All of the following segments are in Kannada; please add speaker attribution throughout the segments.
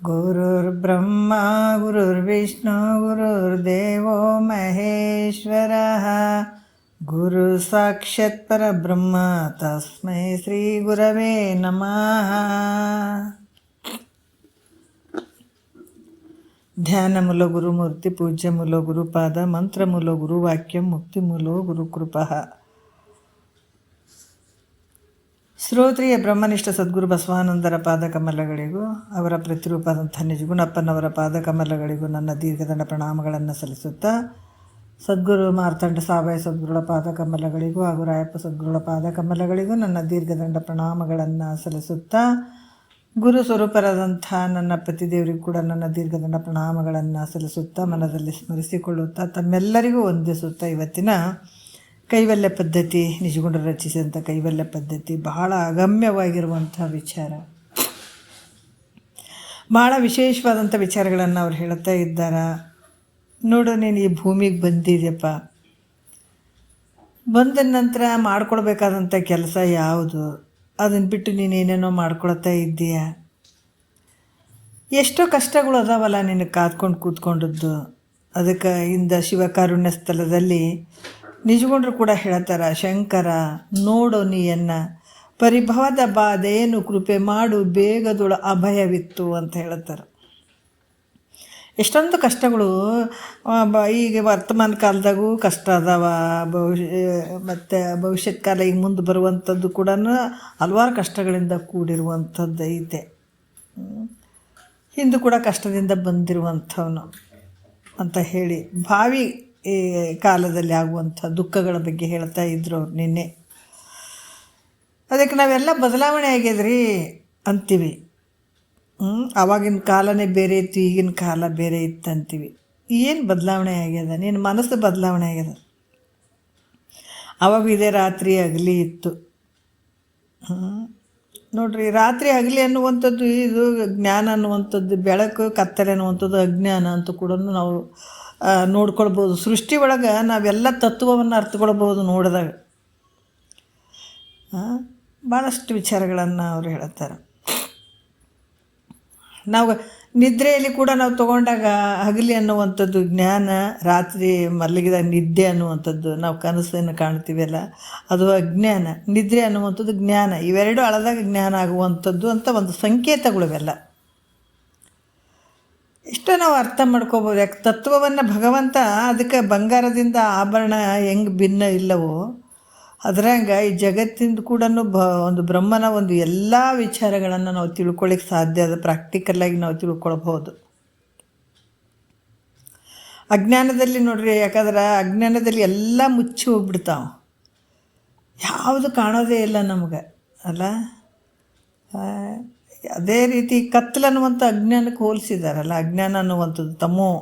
Speaker 1: ಗುರುರ್ಬ್ರಹ್ಮ ಗುರುರ್ವಿಷ್ಣು ಗುರುರ್ದೇವೋ ಮಹೇಶ್ವರಃ ಗುರು ಸಾಕ್ಷಾತ್ ಪರಬ್ರಹ್ಮ ತಸ್ಮೈ ಶ್ರೀ ಗುರವೇ ನಮಃ. ಧ್ಯಾನ ಮೂಲ ಗುರುಮೂರ್ತಿ ಪೂಜ್ಯ ಮೂಲ ಗುರುಪಾದ ಮಂತ್ರ ಮೂಲ ಗುರುವಾಕ್ಯ ಮುಕ್ತಿ ಮೂಲ ಗುರುಕೃಪಃ. ಶ್ರೋತ್ರಿಯ ಬ್ರಹ್ಮನಿಷ್ಠ ಸದ್ಗುರು ಬಸವಾನಂದರ ಪಾದಕಮಲಗಳಿಗೂ ಅವರ ಪ್ರತಿರೂಪದಂಥ ನಿಜಗುಣಪ್ಪನವರ ಪಾದಕಮಲಗಳಿಗೂ ನನ್ನ ದೀರ್ಘದಂಡ ಪ್ರಣಾಮಗಳನ್ನು ಸಲ್ಲಿಸುತ್ತಾ, ಸದ್ಗುರು ಮಾರ್ತಂಡ ಸಾಬಾಯಿ ಸದ್ಗುರುಳ ಪಾದಕಮಲಗಳಿಗೂ ಹಾಗೂ ರಾಯಪ್ಪ ಸದ್ಗುರುಳ ಪಾದಕಮಲಗಳಿಗೂ ನನ್ನ ದೀರ್ಘದಂಡ ಪ್ರಣಾಮಗಳನ್ನು ಸಲ್ಲಿಸುತ್ತಾ, ಗುರು ಸ್ವರೂಪರಾದಂಥ ನನ್ನ ಪತಿದೇವರಿಗೂ ಕೂಡ ನನ್ನ ದೀರ್ಘದಂಡ ಪ್ರಣಾಮಗಳನ್ನು ಸಲ್ಲಿಸುತ್ತಾ, ಮನದಲ್ಲಿ ಸ್ಮರಿಸಿಕೊಳ್ಳುತ್ತಾ, ತಮ್ಮೆಲ್ಲರಿಗೂ ವಂದಿಸುತ್ತಾ, ಇವತ್ತಿನ ಕೈವಲ್ಯ ಪದ್ಧತಿ, ನಿಜಗುಣರು ರಚಿಸಿದಂಥ ಕೈವಲ್ಯ ಪದ್ಧತಿ ಬಹಳ ಅಗಮ್ಯವಾಗಿರುವಂಥ ವಿಚಾರ, ಭಾಳ ವಿಶೇಷವಾದಂಥ ವಿಚಾರಗಳನ್ನು ಅವ್ರು ಹೇಳ್ತಾ ಇದ್ದಾರೆ. ನೋಡು, ನೀನು ಈ ಭೂಮಿಗೆ ಬಂದಿದ್ಯಪ್ಪ, ಬಂದ ನಂತರ ಮಾಡ್ಕೊಳ್ಬೇಕಾದಂಥ ಕೆಲಸ ಯಾವುದು? ಅದನ್ನು ಬಿಟ್ಟು ನೀನೇನೇನೋ ಮಾಡ್ಕೊಳ್ತಾ ಇದ್ದೀಯ. ಎಷ್ಟೋ ಕಷ್ಟಗಳು ಅದಾವಲ್ಲ ನಿನಗೆ ಕಾದ್ಕೊಂಡು ಕೂತ್ಕೊಂಡದ್ದು. ಅದಕ್ಕೆ ಇಂದ ಶಿವಕಾರುಣ್ಯ ಸ್ಥಳದಲ್ಲಿ ನಿಜಗೊಂಡ್ರು ಕೂಡ ಹೇಳ್ತಾರೆ, ಶಂಕರ ನೋಡು ನೀಯನ್ನ ಪರಿಭವದ ಬಾಧೆಯನ್ನು ಕೃಪೆ ಮಾಡು ಬೇಗದೊಳ ಅಭಯವಿತ್ತು ಅಂತ ಹೇಳ್ತಾರೆ. ಎಷ್ಟೊಂದು ಕಷ್ಟಗಳು ಈಗ ವರ್ತಮಾನ ಕಾಲದಾಗೂ ಕಷ್ಟ ಅದಾವ, ಮತ್ತು ಭವಿಷ್ಯತ್ ಕಾಲ ಈಗ ಮುಂದೆ ಬರುವಂಥದ್ದು ಕೂಡ ಹಲವಾರು ಕಷ್ಟಗಳಿಂದ ಕೂಡಿರುವಂಥದ್ದು ಐತೆ. ಹಿಂದೂ ಕೂಡ ಕಷ್ಟದಿಂದ ಬಂದಿರುವಂಥವನು ಅಂತ ಹೇಳಿ ಭಾವಿ ಕಾಲದಲ್ಲಿ ಆಗುವಂಥ ದುಃಖಗಳ ಬಗ್ಗೆ ಹೇಳ್ತಾ ಇದ್ರು ಅವ್ರು ನಿನ್ನೆ. ಅದಕ್ಕೆ ನಾವೆಲ್ಲ ಬದಲಾವಣೆ ಆಗ್ಯದ್ರಿ ಅಂತೀವಿ. ಆವಾಗಿನ ಕಾಲನೇ ಬೇರೆ ಇತ್ತು, ಈಗಿನ ಕಾಲ ಬೇರೆ ಇತ್ತು ಅಂತೀವಿ. ಏನು ಬದಲಾವಣೆ ಆಗ್ಯದ? ನಿನ್ನ ಮನಸ್ಸು ಬದಲಾವಣೆ ಆಗ್ಯದ. ಆವಾಗ ಇದೇ ರಾತ್ರಿ ಹಗಲಿ ಇತ್ತು. ನೋಡ್ರಿ, ರಾತ್ರಿ ಹಗಲಿ ಅನ್ನುವಂಥದ್ದು ಇದು ಜ್ಞಾನ ಅನ್ನುವಂಥದ್ದು, ಬೆಳಕು ಕತ್ತಲೆ ಅನ್ನುವಂಥದ್ದು ಅಜ್ಞಾನ ಅಂತ ಕೂಡ ನಾವು ನೋಡ್ಕೊಳ್ಬೋದು. ಸೃಷ್ಟಿ ಒಳಗೆ ನಾವೆಲ್ಲ ತತ್ವವನ್ನು ಅರ್ಥಕೊಳ್ಬೋದು ನೋಡಿದಾಗ. ಭಾಳಷ್ಟು ವಿಚಾರಗಳನ್ನು ಅವರು ಹೇಳ್ತಾರೆ. ನಾವು ನಿದ್ರೆಯಲ್ಲಿ ಕೂಡ ನಾವು ತೊಗೊಂಡಾಗ ಹಗಲಿ ಅನ್ನುವಂಥದ್ದು ಜ್ಞಾನ, ರಾತ್ರಿ ಮಲಗಿದಾಗ ನಿದ್ದೆ ಅನ್ನುವಂಥದ್ದು ನಾವು ಕನಸನ್ನು ಕಾಣ್ತೀವಲ್ಲ ಅದು ಅಜ್ಞಾನ. ನಿದ್ರೆ ಅನ್ನುವಂಥದ್ದು ಜ್ಞಾನ. ಇವೆರಡು ಅಳದಾಗ ಜ್ಞಾನ ಆಗುವಂಥದ್ದು ಅಂತ ಒಂದು ಸಂಕೇತಗಳಿವೆಲ್ಲ. ಇಷ್ಟು ನಾವು ಅರ್ಥ ಮಾಡ್ಕೋಬೋದು. ಯಾಕೆ ತತ್ವವನ್ನು ಭಗವಂತ ಅದಕ್ಕೆ ಬಂಗಾರದಿಂದ ಆಭರಣ ಹೆಂಗೆ ಭಿನ್ನ ಇಲ್ಲವೋ ಅದ್ರಂಗೆ ಈ ಜಗತ್ತಿಂದ ಕೂಡ ಒಂದು ಬ್ರಹ್ಮನ ಒಂದು ಎಲ್ಲ ವಿಚಾರಗಳನ್ನು ನಾವು ತಿಳ್ಕೊಳ್ಳಿಕ್ಕೆ ಸಾಧ್ಯ. ಅದು ಪ್ರಾಕ್ಟಿಕಲ್ಲಾಗಿ ನಾವು ತಿಳ್ಕೊಳ್ಬೋದು. ಅಜ್ಞಾನದಲ್ಲಿ ನೋಡ್ರಿ, ಯಾಕಂದ್ರೆ ಅಜ್ಞಾನದಲ್ಲಿ ಎಲ್ಲ ಮುಚ್ಚಿ ಹೋಗ್ಬಿಡ್ತಾವೆ, ಯಾವುದು ಕಾಣೋದೇ ಇಲ್ಲ ನಮಗೆ ಅಲ್ಲ. ಅದೇ ರೀತಿ ಕತ್ತಲೆ ಅನ್ನುವಂಥ ಅಜ್ಞಾನಕ್ಕೆ ಹೋಲಿಸಿದಾರಲ್ಲ. ಅಜ್ಞಾನ ಅನ್ನುವಂಥದ್ದು ತಮೋ,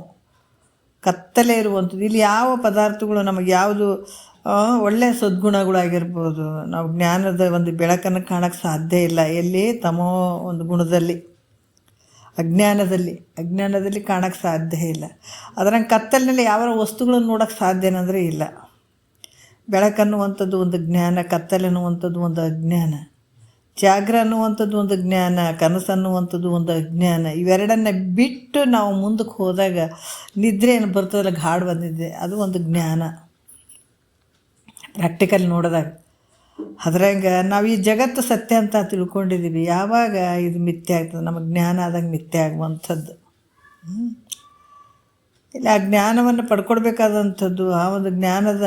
Speaker 1: ಕತ್ತಲೆ ಇರುವಂಥದ್ದು. ಇಲ್ಲಿ ಯಾವ ಪದಾರ್ಥಗಳು ನಮಗೆ ಯಾವುದು ಒಳ್ಳೆಯ ಸದ್ಗುಣಗಳಾಗಿರ್ಬೋದು, ನಾವು ಜ್ಞಾನದ ಒಂದು ಬೆಳಕನ್ನು ಕಾಣೋಕ್ಕೆ ಸಾಧ್ಯ ಇಲ್ಲ. ಎಲ್ಲಿ? ತಮೋ ಒಂದು ಗುಣದಲ್ಲಿ, ಅಜ್ಞಾನದಲ್ಲಿ ಕಾಣೋಕ್ಕೆ ಸಾಧ್ಯ ಇಲ್ಲ. ಅದರಂಗೆ ಕತ್ತಲಿನಲ್ಲಿ ಯಾವ ವಸ್ತುಗಳನ್ನು ನೋಡೋಕ್ಕೆ ಸಾಧ್ಯನಂದರೆ ಇಲ್ಲ. ಬೆಳಕನ್ನುವಂಥದ್ದು ಒಂದು ಜ್ಞಾನ, ಕತ್ತಲೆನ್ನುವಂಥದ್ದು ಒಂದು ಅಜ್ಞಾನ. ಜಾಗ್ರ ಅನ್ನುವಂಥದ್ದು ಒಂದು ಜ್ಞಾನ, ಕನಸು ಅನ್ನುವಂಥದ್ದು ಒಂದು ಅಜ್ಞಾನ. ಇವೆರಡನ್ನ ಬಿಟ್ಟು ನಾವು ಮುಂದಕ್ಕೆ ಹೋದಾಗ ನಿದ್ರೆ ಏನು ಬರ್ತದಲ್ಲ, ಗಾಢ ಬಂದಿದೆ, ಅದು ಒಂದು ಜ್ಞಾನ ಪ್ರಾಕ್ಟಿಕಲ್ ನೋಡಿದಾಗ. ಅದ್ರಂಗೆ ನಾವು ಈ ಜಗತ್ತು ಸತ್ಯ ಅಂತ ತಿಳ್ಕೊಂಡಿದ್ದೀವಿ. ಯಾವಾಗ ಇದು ಮಿಥ್ಯೆ ಆಗ್ತದೆ? ನಮಗೆ ಜ್ಞಾನ ಆದಂಗೆ ಮಿಥ್ಯೆ ಆಗುವಂಥದ್ದು. ಇಲ್ಲ, ಆ ಜ್ಞಾನವನ್ನು ಪಡ್ಕೊಳ್ಬೇಕಾದಂಥದ್ದು, ಆ ಒಂದು ಜ್ಞಾನದ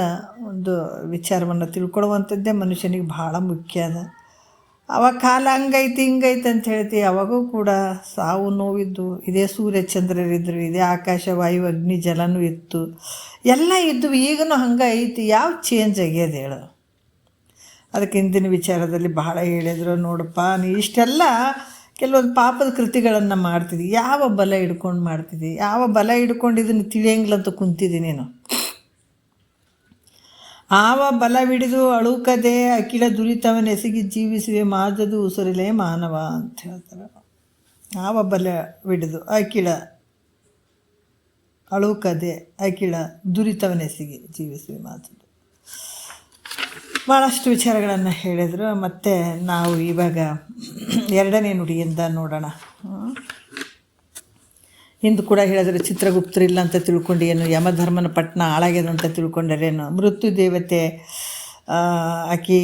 Speaker 1: ಒಂದು ವಿಚಾರವನ್ನು ತಿಳ್ಕೊಳ್ಳುವಂಥದ್ದೇ ಮನುಷ್ಯನಿಗೆ ಭಾಳ ಮುಖ್ಯ ಅದ. ಅವಾಗ ಕಾಲ ಹಂಗೈತಿ ಹಿಂಗೈತೆ ಅಂತ ಹೇಳ್ತೀವಿ. ಅವಾಗೂ ಕೂಡ ಸಾವು ನೋವಿದ್ದು, ಇದೇ ಸೂರ್ಯ ಚಂದ್ರರಿದ್ದರು, ಇದೇ ಆಕಾಶ ವಾಯು ಅಗ್ನಿ ಜಲನೂ ಇತ್ತು, ಎಲ್ಲ ಇದ್ದವು. ಈಗಲೂ ಹಂಗೆ ಐತಿ. ಯಾವ ಚೇಂಜ್ ಆಗ್ಯದ ಹೇಳು? ಅದಕ್ಕೆ ಹಿಂದಿನ ವಿಚಾರದಲ್ಲಿ ಬಹಳ ಹೇಳಿದ್ರು. ನೋಡಪ್ಪ, ನೀ ಇಷ್ಟೆಲ್ಲ ಕೆಲವೊಂದು ಪಾಪದ ಕೃತಿಗಳನ್ನು ಮಾಡ್ತಿದ್ದಿ, ಯಾವ ಬಲ ಹಿಡ್ಕೊಂಡು ಮಾಡ್ತಿದ್ದಿ? ಯಾವ ಬಲ ಹಿಡ್ಕೊಂಡು ಇದನ್ನು ತಿಳಿಯಂಗಿಲ್ಲಂತ ಕುಂತಿದ್ದಿ ನೀನು? ಆವ ಬಲವಿಡಿದು ಅಳುಕದೆ ಅಖಿಲ ದುರಿತವನೆಸಗಿ ಜೀವಿಸುವೆ ಮಾದದು ಉಸಿರಲೇ ಮಾನವ ಅಂತ ಹೇಳ್ತಾರೆ. ಆವ ಬಲವಿಡಿದು ಅಖಿಲ ಅಳುಕದೆ ಅಖಿಲ ದುರಿತವನೆಸಗಿ ಜೀವಿಸುವೆ ಮಾದದು. ಭಾಳಷ್ಟು ವಿಚಾರಗಳನ್ನು ಹೇಳಿದರು. ಮತ್ತು ನಾವು ಇವಾಗ ಎರಡನೇ ನುಡಿಯಿಂದ ನೋಡೋಣ. ಹಿಂದೆ ಕೂಡ ಹೇಳಿದ್ರೆ ಚಿತ್ರಗುಪ್ತರಿಲ್ಲ ಅಂತ ತಿಳ್ಕೊಂಡು ಏನು ಯಮಧರ್ಮನ ಪಟ್ಟಣ ಹಾಳಾಗ್ಯದ ಅಂತ ತಿಳ್ಕೊಂಡರೇನು, ಮೃತ್ಯು ದೇವತೆ ಆಕಿ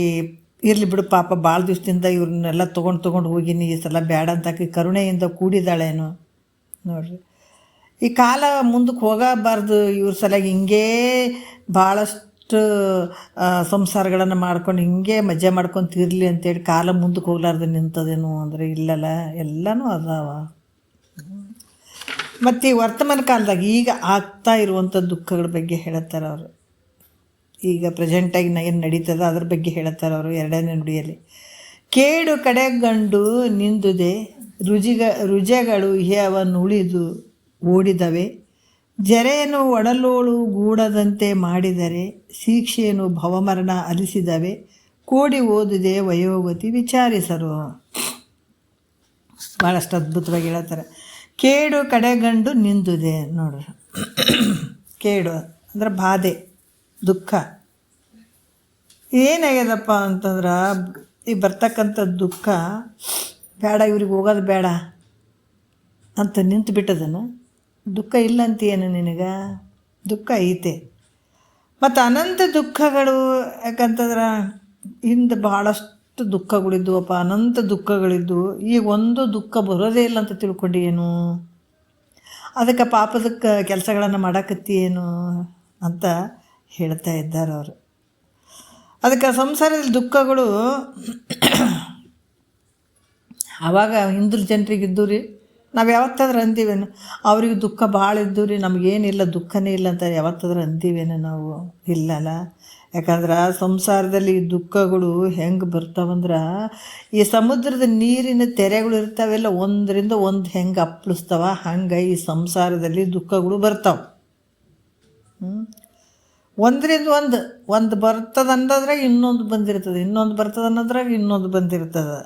Speaker 1: ಇರಲಿ ಬಿಡು ಪಾಪ ಭಾಳ ದಿವಸದಿಂದ ಇವ್ರನ್ನೆಲ್ಲ ತೊಗೊಂಡು ಹೋಗಿನಿ, ಈ ಸಲ ಬೇಡ ಅಂತ ಆಕಿ ಕರುಣೆಯಿಂದ ಕೂಡಿದಾಳೇನು ನೋಡ್ರಿ. ಈ ಕಾಲ ಮುಂದಕ್ಕೆ ಹೋಗಬಾರ್ದು ಇವ್ರ ಸಲುವಾಗಿ ಹಿಂಗೇ ಭಾಳಷ್ಟು ಸಂಸಾರಗಳನ್ನು ಮಾಡ್ಕೊಂಡು ಹಿಂಗೆ ಮಜಾ ಮಾಡ್ಕೊತಿರ್ಲಿ ಅಂತೇಳಿ ಕಾಲ ಮುಂದಕ್ಕೆ ಹೋಗ್ಲಾರ್ದು ನಿಂತದೇನು ಅಂದರೆ ಇಲ್ಲಲ್ಲ, ಎಲ್ಲನೂ ಅದಾವ. ಮತ್ತು ಈ ವರ್ತಮಾನ ಕಾಲದಾಗ ಈಗ ಆಗ್ತಾ ಇರುವಂಥ ದುಃಖಗಳ ಬಗ್ಗೆ ಹೇಳ್ತಾರೆ ಅವರು. ಈಗ ಪ್ರೆಸೆಂಟಾಗಿ ಏನು ನಡೀತದ ಅದ್ರ ಬಗ್ಗೆ ಹೇಳ್ತಾರೆ ಅವರು ಎರಡನೇ ನುಡಿಯಲ್ಲಿ. ಕೇಡು ಕಡೆಗಂಡು ನಿಂದುದೆ, ರುಜೆಗಳು ಉಳಿದು ಓಡಿದವೆ, ಜರೆಯನ್ನು ಒಡಲೋಳು ಗೂಡದಂತೆ ಮಾಡಿದರೆ, ಶಿಕ್ಷೆಯನ್ನು ಭವಮರಣ ಅಲಿಸಿದವೆ, ಕೋಡಿ ಓದಿದೆ ವಯೋಗತಿ ವಿಚಾರಿಸರು. ಭಾಳಷ್ಟು ಅದ್ಭುತವಾಗಿ ಹೇಳ್ತಾರೆ. ಕೇಡು ಕಡೆಗಂಡು ನಿಂದುದೆ ನೋಡ್ರಿ. ಕೇಡು ಅಂದ್ರೆ ಬಾಧೆ, ದುಃಖ. ಏನಾಗ್ಯದಪ್ಪ ಅಂತಂದ್ರೆ ಈ ಬರ್ತಕ್ಕಂಥ ದುಃಖ ಬೇಡ, ಇವ್ರಿಗೆ ಹೋಗೋದು ಬೇಡ ಅಂತ ನಿಂತು ಬಿಟ್ಟದನು. ದುಃಖ ಇಲ್ಲ ಅಂತೀಯೇನು ನಿನಗೆ? ದುಃಖ ಐತೆ. ಮತ್ತು ಅನಂತ ದುಃಖಗಳು, ಯಾಕಂತಂದ್ರೆ ಹಿಂದೆ ಭಾಳಷ್ಟು ದುಃಖಗಳಿದ್ದುವಪ್ಪ, ಅನಂತ ದುಃಖಗಳಿದ್ದು. ಈಗ ಒಂದು ದುಃಖ ಬರೋದೇ ಇಲ್ಲ ಅಂತ ತಿಳ್ಕೊಂಡು ಏನು, ಅದಕ್ಕೆ ಪಾಪದಕ್ಕೆ ಕೆಲಸಗಳನ್ನು ಮಾಡಾಕತ್ತಿ ಏನು ಅಂತ ಹೇಳ್ತಾ ಇದ್ದಾರೆ ಅವರು. ಅದಕ್ಕೆ ಸಂಸಾರದಲ್ಲಿ ದುಃಖಗಳು ಆವಾಗ ಹಿಂದಿನ ಜನರಿಗೆ ಇದ್ದು ರೀ. ನಾವು ಯಾವತ್ತಾದ್ರೂ ಅಂತೀವೇನು ಅವ್ರಿಗೆ ದುಃಖ ಭಾಳ ಇದ್ದು ರೀ, ನಮಗೇನಿಲ್ಲ ದುಃಖನೇ ಇಲ್ಲ ಅಂತ ಯಾವತ್ತಾದ್ರೂ ಅಂತೀವೇನು ನಾವು? ಇಲ್ಲಲ್ಲ. ಯಾಕಂದ್ರೆ ಸಂಸಾರದಲ್ಲಿ ಈ ದುಃಖಗಳು ಹೆಂಗೆ ಬರ್ತಾವಂದ್ರೆ, ಈ ಸಮುದ್ರದ ನೀರಿನ ತೆರೆಗಳು ಇರ್ತಾವೆಲ್ಲ ಒಂದರಿಂದ ಒಂದು ಹೆಂಗೆ ಅಪ್ಪಳಿಸ್ತಾವ, ಹಂಗೆ ಈ ಸಂಸಾರದಲ್ಲಿ ದುಃಖಗಳು ಬರ್ತಾವೆ. ಒಂದರಿಂದ ಒಂದು ಬರ್ತದೆ ಅನ್ನೋದ್ರಾಗ ಇನ್ನೊಂದು ಬಂದಿರ್ತದೆ, ಇನ್ನೊಂದು ಬರ್ತದೆ ಅನ್ನೋದ್ರಾಗ ಇನ್ನೊಂದು ಬಂದಿರ್ತದೆ.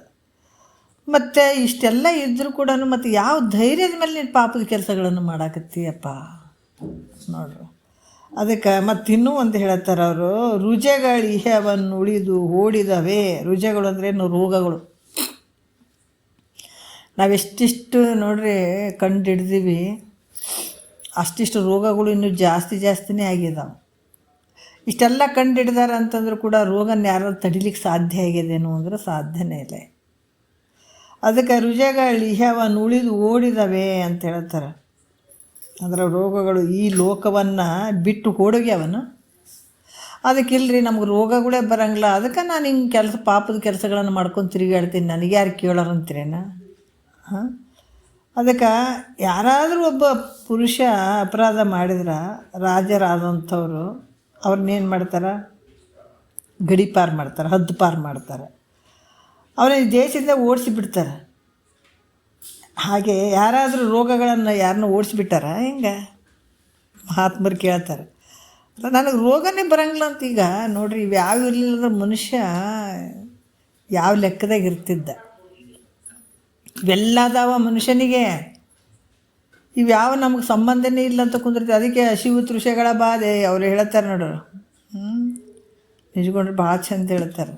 Speaker 1: ಮತ್ತು ಇಷ್ಟೆಲ್ಲ ಇದ್ದರೂ ಕೂಡ ಮತ್ತು ಯಾವ ಧೈರ್ಯದ ಮೇಲೆ ನೀನು ಪಾಪದ ಕೆಲಸಗಳನ್ನು ಮಾಡಾಕತ್ತೀಯಪ್ಪ ನೋಡ್ರಿ. ಅದಕ್ಕೆ ಮತ್ತು ಇನ್ನೂ ಒಂದು ಹೇಳ್ತಾರೆ ಅವರು, ರುಜೆಗಳು ಇಹವನ್ನು ಉಳಿದು ಓಡಿದವೆ. ರುಜೆಗಳು ಅಂದ್ರೆ ರೋಗಗಳು. ನಾವೆಷ್ಟಿಷ್ಟು ನೋಡ್ರಿ ಕಂಡು ಹಿಡ್ದೀವಿ, ಅಷ್ಟಿಷ್ಟು ರೋಗಗಳು ಇನ್ನೂ ಜಾಸ್ತಿನೇ ಆಗಿದಾವೆ. ಇಷ್ಟೆಲ್ಲ ಕಂಡು ಹಿಡ್ದಾರ ಅಂತಂದ್ರೂ ಕೂಡ ರೋಗನ ಯಾರು ತಡಿಲಿಕ್ಕೆ ಸಾಧ್ಯ ಆಗ್ಯದೇನು ಅಂದ್ರೆ ಸಾಧ್ಯನೇ ಇಲ್ಲ. ಅದಕ್ಕೆ ರುಜೆಗಳು ಇಹವನ್ನು ಉಳಿದು ಓಡಿದವೆ ಅಂತ ಹೇಳ್ತಾರೆ. ಅಂದ್ರೆ ರೋಗಗಳು ಈ ಲೋಕವನ್ನು ಬಿಟ್ಟು ಓಡೋಗ್ಯಾವನು. ಅದಕ್ಕಿಲ್ರಿ ನಮ್ಗೆ ರೋಗಗಳೇ ಬರಂಗಿಲ್ಲ, ಅದಕ್ಕೆ ನಾನು ಹಿಂಗೆ ಪಾಪದ ಕೆಲಸಗಳನ್ನು ಮಾಡ್ಕೊಂಡು ತಿರುಗಾಡ್ತೀನಿ, ನನಗೆ ಯಾರು ಕೇಳೋರಂತೀರೇನ? ಹಾಂ, ಅದಕ್ಕೆ ಯಾರಾದರೂ ಒಬ್ಬ ಪುರುಷ ಅಪರಾಧ ಮಾಡಿದ್ರೆ ರಾಜರಾದಂಥವ್ರು ಅವ್ರನ್ನೇನು ಮಾಡ್ತಾರೆ? ಗಡಿಪಾರು ಮಾಡ್ತಾರೆ, ಹದ್ದು ಪಾರು ಮಾಡ್ತಾರೆ, ಅವನ ದೇಶದಿಂದ ಓಡಿಸಿಬಿಡ್ತಾರೆ. ಹಾಗೆ ಯಾರಾದರೂ ರೋಗಗಳನ್ನು ಯಾರನ್ನ ಓಡಿಸ್ಬಿಟ್ಟಾರ ಹೆಂಗೆ? ಮಹಾತ್ಮರು ಕೇಳ್ತಾರೆ. ನನಗೆ ರೋಗನೇ ಬರಂಗಿಲ್ಲ ಅಂತ. ಈಗ ನೋಡ್ರಿ, ಇವು ಯಾವ ಇರಲಿಲ್ಲ ಮನುಷ್ಯ ಯಾವ ಲೆಕ್ಕದಾಗ ಇರ್ತಿದ್ದ. ಇವೆಲ್ಲದಾವ ಮನುಷ್ಯನಿಗೆ, ಇವ್ಯಾವ ನಮಗೆ ಸಂಬಂಧನೇ ಇಲ್ಲ ಅಂತ ಕುಂದಿರ್ತೀವಿ. ಅದಕ್ಕೆ ಹಸಿವು ತೃಷೆಗಳ ಬಾಧೆ ಅವ್ರು ಹೇಳ್ತಾರೆ ನೋಡ್ರಿ. ನಿಜಗೊಂಡ್ರೆ ಭಾಳ ಚಂದ ಹೇಳ್ತಾರೆ.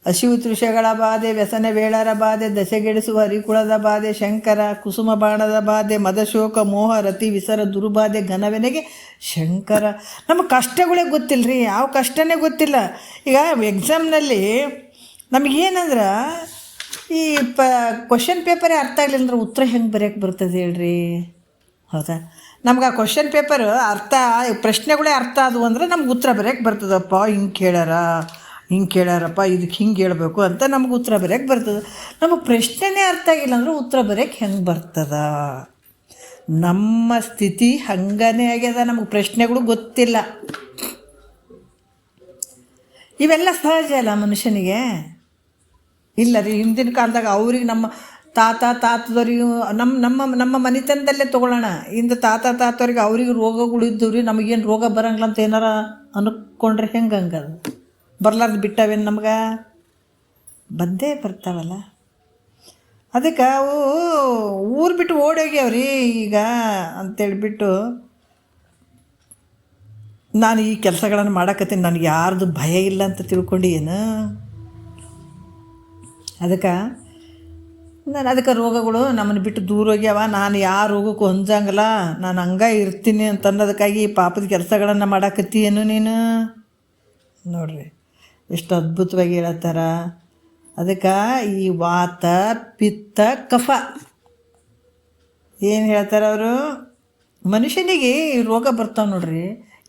Speaker 1: ಹಸಿವು ತೃಷೆಗಳ ಬಾಧೆ, ವ್ಯಸನ ವೇಳರ ಬಾಧೆ, ದಶೆಗೆಡಿಸುವ ಹರಿಕುಳದ ಬಾಧೆ, ಶಂಕರ ಕುಸುಮ ಬಾಣದ ಬಾಧೆ, ಮದಶೋಕ ಮೋಹ ರತಿ ವಿಸರ ದುರ್ಬಾಧೆ ಘನವೆನೆಗೆ ಶಂಕರ. ನಮಗೆ ಕಷ್ಟಗಳೇ ಗೊತ್ತಿಲ್ಲ ರೀ, ಯಾವ ಕಷ್ಟನೇ ಗೊತ್ತಿಲ್ಲ. ಈಗ ಎಕ್ಸಾಮ್ನಲ್ಲಿ ನಮಗೇನಂದ್ರೆ ಈ ಕ್ವಶನ್ ಪೇಪರೇ ಅರ್ಥ ಆಗಲಿಲ್ಲ ಅಂದ್ರೆ ಉತ್ತರ ಹೆಂಗೆ ಬರೆಯೋಕ್ಕೆ ಬರ್ತದೆ ಹೇಳ್ರಿ? ಹೌದಾ? ನಮ್ಗೆ ಆ ಕ್ವಶನ್ ಪೇಪರ್ ಪ್ರಶ್ನೆಗಳೇ ಅರ್ಥ ಆದವು ಅಂದ್ರೆ ನಮ್ಗೆ ಉತ್ತರ ಬರೆಯೋಕ್ಕೆ ಬರ್ತದಪ್ಪ. ಹಿಂಗೆ ಕೇಳ್ಯಾರಪ್ಪ, ಇದಕ್ಕೆ ಹಿಂಗೆ ಹೇಳ್ಬೇಕು ಅಂತ ನಮ್ಗೆ ಉತ್ತರ ಬರೆಯೋಕ್ಕೆ ಬರ್ತದೆ. ನಮಗೆ ಪ್ರಶ್ನೆನೇ ಅರ್ಥ ಆಗಿಲ್ಲ ಅಂದ್ರೆ ಉತ್ತರ ಬರೆಯೋಕ್ಕೆ ಹೆಂಗೆ ಬರ್ತದ? ನಮ್ಮ ಸ್ಥಿತಿ ಹಂಗನೇ ಆಗ್ಯದ. ನಮಗೆ ಪ್ರಶ್ನೆಗಳು ಗೊತ್ತಿಲ್ಲ. ಇವೆಲ್ಲ ಸಹಜ ಅಲ್ಲ ಮನುಷ್ಯನಿಗೆ? ಇಲ್ಲ ರೀ, ಹಿಂದಿನ ಕಾಲದಾಗ ಅವ್ರಿಗೆ ನಮ್ಮ ತಾತದವ್ರಿಗೆ ನಮ್ಮ ಮನೆತನದಲ್ಲೇ ತೊಗೊಳ್ಳೋಣ. ಇಂದು ತಾತವ್ರಿಗೆ ಅವ್ರಿಗೆ ರೋಗಗಳಿದ್ದು ರೀ, ನಮಗೇನು ರೋಗ ಬರಂಗಿಲ್ಲ ಅಂತ ಏನಾರ ಅಂದ್ಕೊಂಡ್ರೆ ಹೆಂಗಂಗದು? ಬರ್ಲಾರ್ದು ಬಿಟ್ಟವೇನು? ನಮ್ಗೆ ಬಂದೇ ಬರ್ತಾವಲ್ಲ. ಅದಕ್ಕೆ ಅವು ಊರು ಬಿಟ್ಟು ಓಡೋಗ್ಯಾವ್ರಿ ಈಗ ಅಂತೇಳ್ಬಿಟ್ಟು ನಾನು ಈ ಕೆಲಸಗಳನ್ನು ಮಾಡಕತ್ತೀನಿ, ನನಗೆ ಯಾರ್ದು ಭಯ ಇಲ್ಲ ಅಂತ ತಿಳ್ಕೊಂಡು ಏನು. ಅದಕ್ಕೆ ರೋಗಗಳು ನಮ್ಮನ್ನು ಬಿಟ್ಟು ದೂರ ಹೋಗ್ಯಾವ. ನಾನು ಯಾವ ರೋಗಕ್ಕೂ ಹೊಂದಂಗಲ್ಲ, ನಾನು ಹಂಗೆ ಇರ್ತೀನಿ ಅಂತ ಅನ್ನೋದಕ್ಕಾಗಿ ಈ ಪಾಪದ ಕೆಲಸಗಳನ್ನು ಮಾಡಾಕತ್ತೀಯೇನು ನೀನು. ನೋಡ್ರಿ ಎಷ್ಟು ಅದ್ಭುತವಾಗಿ ಹೇಳತ್ತಾರ. ಅದಕ್ಕೆ ಈ ವಾತ ಪಿತ್ತ ಕಫ ಏನು ಹೇಳ್ತಾರೆ ಅವರು, ಮನುಷ್ಯನಿಗೆ ಈ ರೋಗ ಬರ್ತಾವೆ ನೋಡ್ರಿ.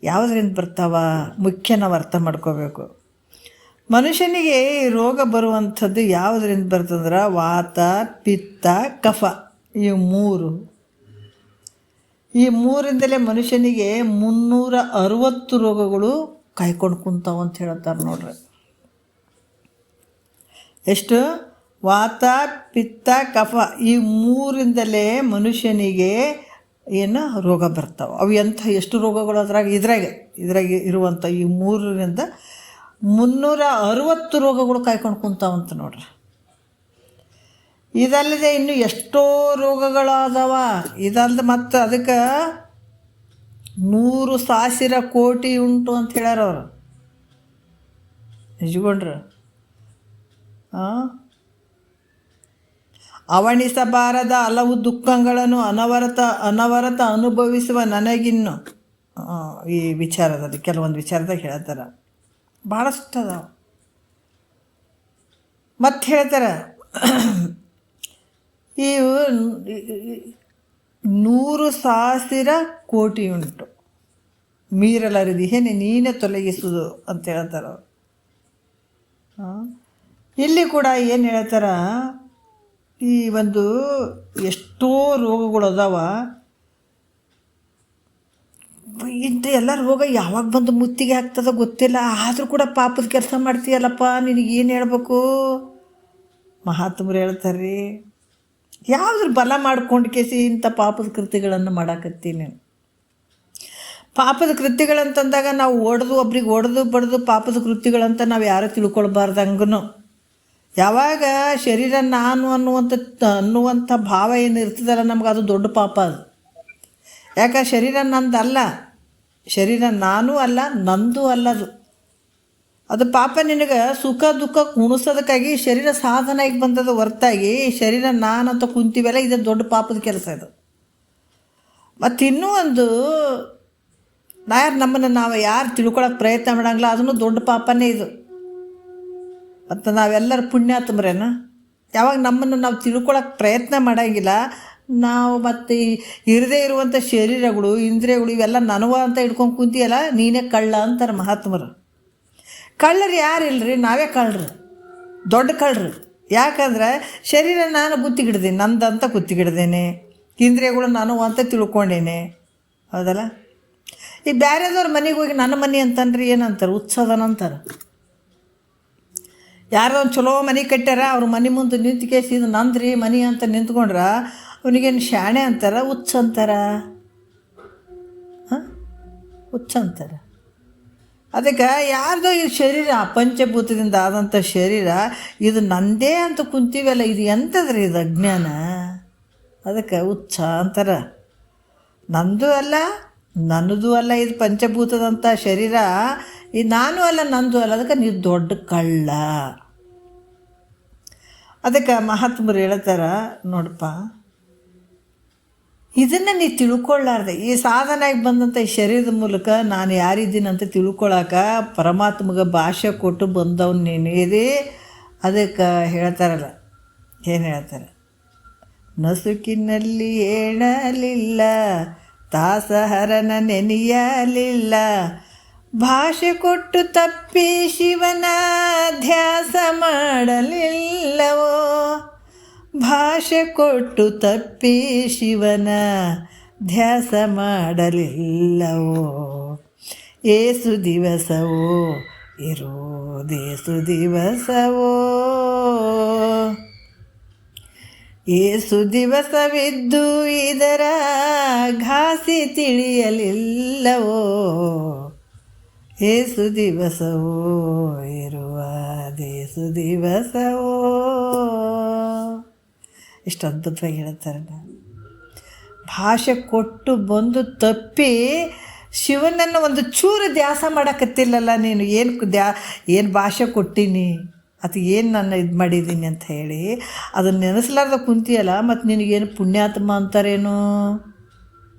Speaker 1: ಯಾವುದರಿಂದ ಬರ್ತಾವ ಮುಖ್ಯ ನಾವು ಅರ್ಥ ಮಾಡ್ಕೋಬೇಕು. ಮನುಷ್ಯನಿಗೆ ಈ ರೋಗ ಬರುವಂಥದ್ದು ಯಾವುದರಿಂದ ಬರ್ತಂದ್ರೆ ವಾತ ಪಿತ್ತ ಕಫ, ಈ ಮೂರಿಂದಲೇ ಮನುಷ್ಯನಿಗೆ 360 ರೋಗಗಳು ಕಾಯ್ಕೊಂಡು ಕುಂತಾವ ಅಂತ ಹೇಳ್ತಾರೆ ನೋಡ್ರಿ. ಎಷ್ಟು? ವಾತ ಪಿತ್ತ ಕಫ, ಈ ಮೂರಿಂದಲೇ ಮನುಷ್ಯನಿಗೆ ಏನು ರೋಗ ಬರ್ತಾವೆ. ಅವು ಎಷ್ಟು ರೋಗಗಳು ಇದ್ರಾಗ ಇರುವಂಥ ಈ 3ರಿಂದ 360 ರೋಗಗಳು ಕಾಯ್ಕೊಂಡು ಕುಂತಾವಂತ ನೋಡ್ರಿ. ಇದಲ್ಲದೆ ಇನ್ನು ಎಷ್ಟೋ ರೋಗಗಳಾದವ. ಇದಲ್ಲದೆ ಮತ್ತು ಅದಕ್ಕೆ 100,000 ಕೋಟಿ ಉಂಟು ಅಂತ ಹೇಳ್ಯಾರ ಅವರು. ನಿಜಗೊಂಡ್ರು ಅವಣಿಸಬಾರದ ಹಲವು ದುಃಖಗಳನ್ನು ಅನವರತ ಅನುಭವಿಸುವ ನನಗಿನ್ನು ಈ ವಿಚಾರದಲ್ಲಿ ಕೆಲವೊಂದು ವಿಚಾರದಾಗ ಹೇಳ್ತಾರೆ. ಭಾಳಷ್ಟು ಅದಾವ. ಮತ್ತೆ ಹೇಳ್ತಾರೆ ಇವು 100,000 ಕೋಟಿ ಉಂಟು, ಮೀರಲರಿದಿಹೇನೆ ನೀನೇ ತೊಲಗಿಸುವುದು ಅಂತ ಹೇಳ್ತಾರೆ ಅವರು. ಇಲ್ಲಿ ಕೂಡ ಏನು ಹೇಳ್ತಾರೆ, ಈ ಒಂದು ಎಷ್ಟೋ ರೋಗಗಳು ಅದಾವ. ಇಂಥ ಎಲ್ಲ ರೋಗ ಯಾವಾಗ ಬಂದು ಮುತ್ತಿಗೆ ಆಗ್ತದೋ ಗೊತ್ತಿಲ್ಲ. ಆದರೂ ಕೂಡ ಪಾಪದ ಕೆಲಸ ಮಾಡ್ತೀಯಲ್ಲಪ್ಪ, ನಿನಗೇನು ಹೇಳ್ಬೇಕು. ಮಹಾತ್ಮರು ಹೇಳ್ತಾರೆ ರೀ, ಯಾವುದ್ರ ಬಲ ಮಾಡ್ಕೊಂಡು ಇಂಥ ಪಾಪದ ಕೃತ್ಯಗಳನ್ನು ಮಾಡಾಕತ್ತೀನಿ. ಪಾಪದ ಕೃತ್ಯಗಳಂತಂದಾಗ ನಾವು ಒಬ್ರಿಗೆ ಬಡ್ದು ಪಾಪದ ಕೃತ್ಯಗಳಂತ ನಾವು ಯಾರೂ ತಿಳ್ಕೊಳ್ಬಾರ್ದಂಗೂ. ಯಾವಾಗ ಶರೀರ ನಾನು ಅನ್ನುವಂಥ ಭಾವ ಏನು ಇರ್ತದಲ್ಲ ನಮ್ಗೆ, ಅದು ದೊಡ್ಡ ಪಾಪ ಅದು. ಯಾಕೆ ಶರೀರ ನಂದಲ್ಲ, ಶರೀರ ನಾನೂ ಅಲ್ಲ, ನಂದು ಅಲ್ಲದು. ಅದು ಪಾಪ ನಿನಗೆ ಸುಖ ದುಃಖ ಉಣಿಸೋದಕ್ಕಾಗಿ ಶರೀರ ಸಾಧನೆಗೆ ಬಂದದ ಹೊರತಾಗಿ ಶರೀರ ನಾನಂತ ಕುಂತೀವಲ್ಲ, ಇದು ದೊಡ್ಡ ಪಾಪದ ಕೆಲಸ ಇದು. ಮತ್ತು ಇನ್ನೂ ಒಂದು, ನಮ್ಮನ್ನು ನಾವು ಯಾರು ತಿಳ್ಕೊಳಕ್ಕೆ ಪ್ರಯತ್ನ ಮಾಡಂಗಿಲ್ಲ, ಅದನ್ನು ದೊಡ್ಡ ಪಾಪನೇ ಇದು. ಮತ್ತು ನಾವೆಲ್ಲರೂ ಪುಣ್ಯಾತ್ಮರೇನ. ಯಾವಾಗ ನಮ್ಮನ್ನು ನಾವು ತಿಳ್ಕೊಳಕ್ಕೆ ಪ್ರಯತ್ನ ಮಾಡೋಂಗಿಲ್ಲ, ನಾವು ಮತ್ತು ಇರದೇ ಇರುವಂಥ ಶರೀರಗಳು ಇಂದ್ರಿಯಗಳು ಇವೆಲ್ಲ ನನವ ಅಂತ ಇಟ್ಕೊಂಡು ಕುಂತಿಯಲ್ಲ, ನೀನೇ ಕಳ್ಳ ಅಂತಾರೆ ಮಹಾತ್ಮರು. ಕಳ್ಳರು ಯಾರಿಲ್ಲರಿ, ನಾವೇ ಕಳ್ಳರು, ದೊಡ್ಡ ಕಳ್ಳರು. ಯಾಕಂದ್ರೆ ಶರೀರ ನಾನು ಗುತ್ತಿಗಿಡ್ದೇನೆ, ನಂದಂತ ಗುತ್ತಿಗಿಡ್ದೇನೆ, ಇಂದ್ರಿಯಗಳು ನಾನು ಅಂತ ತಿಳ್ಕೊಂಡೇನೆ, ಹೌದಲ್ಲ. ಈ ಬೇರೆದವ್ರ ಮನೆಗೆ ಹೋಗಿ ನನ್ನ ಮನೆ ಅಂತನ್ರಿ ಏನಂತಾರೆ, ಉತ್ಸವನಂತಾರೆ. ಯಾರೋ ಒಂದು ಚಲೋ ಮನೆ ಕಟ್ಟ್ಯಾರ, ಅವ್ರ ಮನೆ ಮುಂದೆ ನಿಂತು ಕೇಸಿ ಇದು ನಂದ್ರಿ ಮನೆ ಅಂತ ನಿಂತ್ಕೊಂಡ್ರೆ ಅವನಿಗೇನು ಶಾಣೆ ಅಂತಾರೆ, ಹುಚ್ಚ ಅಂತಾರೆ. ಹುಚ್ಚ ಅಂತಾರೆ. ಅದಕ್ಕೆ ಯಾರ್ದೋ ಈ ಶರೀರ ಪಂಚಭೂತದಿಂದ ಆದಂಥ ಶರೀರ ಇದು ನಂದೇ ಅಂತ ಕುಂತೀವಲ್ಲ, ಇದು ಎಂಥದ್ರಿ ಇದು ಅಜ್ಞಾನ. ಅದಕ್ಕೆ ಹುಚ್ಚ ಅಂತಾರೆ. ನಂದು ಅಲ್ಲ ನನ್ನದು ಅಲ್ಲ ಇದು ಪಂಚಭೂತದಂಥ ಶರೀರ, ಇದು ನಾನು ಅಲ್ಲ ನಂದು ಅಲ್ಲ, ಅದಕ್ಕೆ ನೀವು ದೊಡ್ಡ ಕಳ್ಳ. ಅದಕ್ಕೆ ಮಹಾತ್ಮರು ಹೇಳ್ತಾರ ನೋಡಪ್ಪ, ಇದನ್ನು ನೀ ತಿಳ್ಕೊಳ್ಳಾರ್ದೆ ಈ ಸಾಧನೆಗೆ ಬಂದಂಥ ಈ ಶರೀರದ ಮೂಲಕ ನಾನು ಯಾರಿದ್ದೀನಿ ಅಂತ ತಿಳ್ಕೊಳಕ ಪರಮಾತ್ಮಗೆ ಭಾಷೆ ಕೊಟ್ಟು ಬಂದವನು ನೀನೇ. ಅದಕ್ಕೆ ಹೇಳ್ತಾರಲ್ಲ, ಏನು ಹೇಳ್ತಾರೆ, ನಸುಕಿನಲ್ಲಿ ಹೇಳಲಿಲ್ಲ, ದಾಸಹರನ ನೆನೆಯಲಿಲ್ಲ, ಭಾಷೆ ಕೊಟ್ಟು ತಪ್ಪಿ ಶಿವನ ಧ್ಯಾಸ ಮಾಡಲಿಲ್ಲವೋ, ಭಾಷೆ ಕೊಟ್ಟು ತಪ್ಪಿ ಶಿವನ ಧ್ಯಾಸ ಮಾಡಲಿಲ್ಲವೋ, ಏಸು ದಿವಸವೋ ಇರೋದೇಸು ದಿವಸವೋ, ಏಸು ದಿವಸವಿದ್ದು ಇದರ ಘಾಸಿ ತಿಳಿಯಲಿಲ್ಲವೋ, ಏಸು ದಿವಸವೋ ಇರುವ ದೇಸು ದಿವಸವೋ. ಇಷ್ಟು ಅದ್ಭುತವಾಗಿ ಹೇಳ್ತಾರೆ. ಭಾಷೆ ಕೊಟ್ಟು ಬಂದು ತಪ್ಪಿ ಶಿವನನ್ನು ಒಂದು ಚೂರು ಧ್ಯಾಸ ಮಾಡೋಕತ್ತಿಲ್ಲಲ್ಲ ನೀನು, ಏನು ಭಾಷೆ ಕೊಟ್ಟೀನಿ ಅದು ಏನು ನಾನು ಇದು ಮಾಡಿದ್ದೀನಿ ಅಂತ ಹೇಳಿ ಅದನ್ನು ನೆನೆಸ್ಲಾರ್ದ ಕುಂತಿಯಲ್ಲ, ಮತ್ತು ನಿನಗೇನು ಪುಣ್ಯಾತ್ಮ ಅಂತಾರೇನು?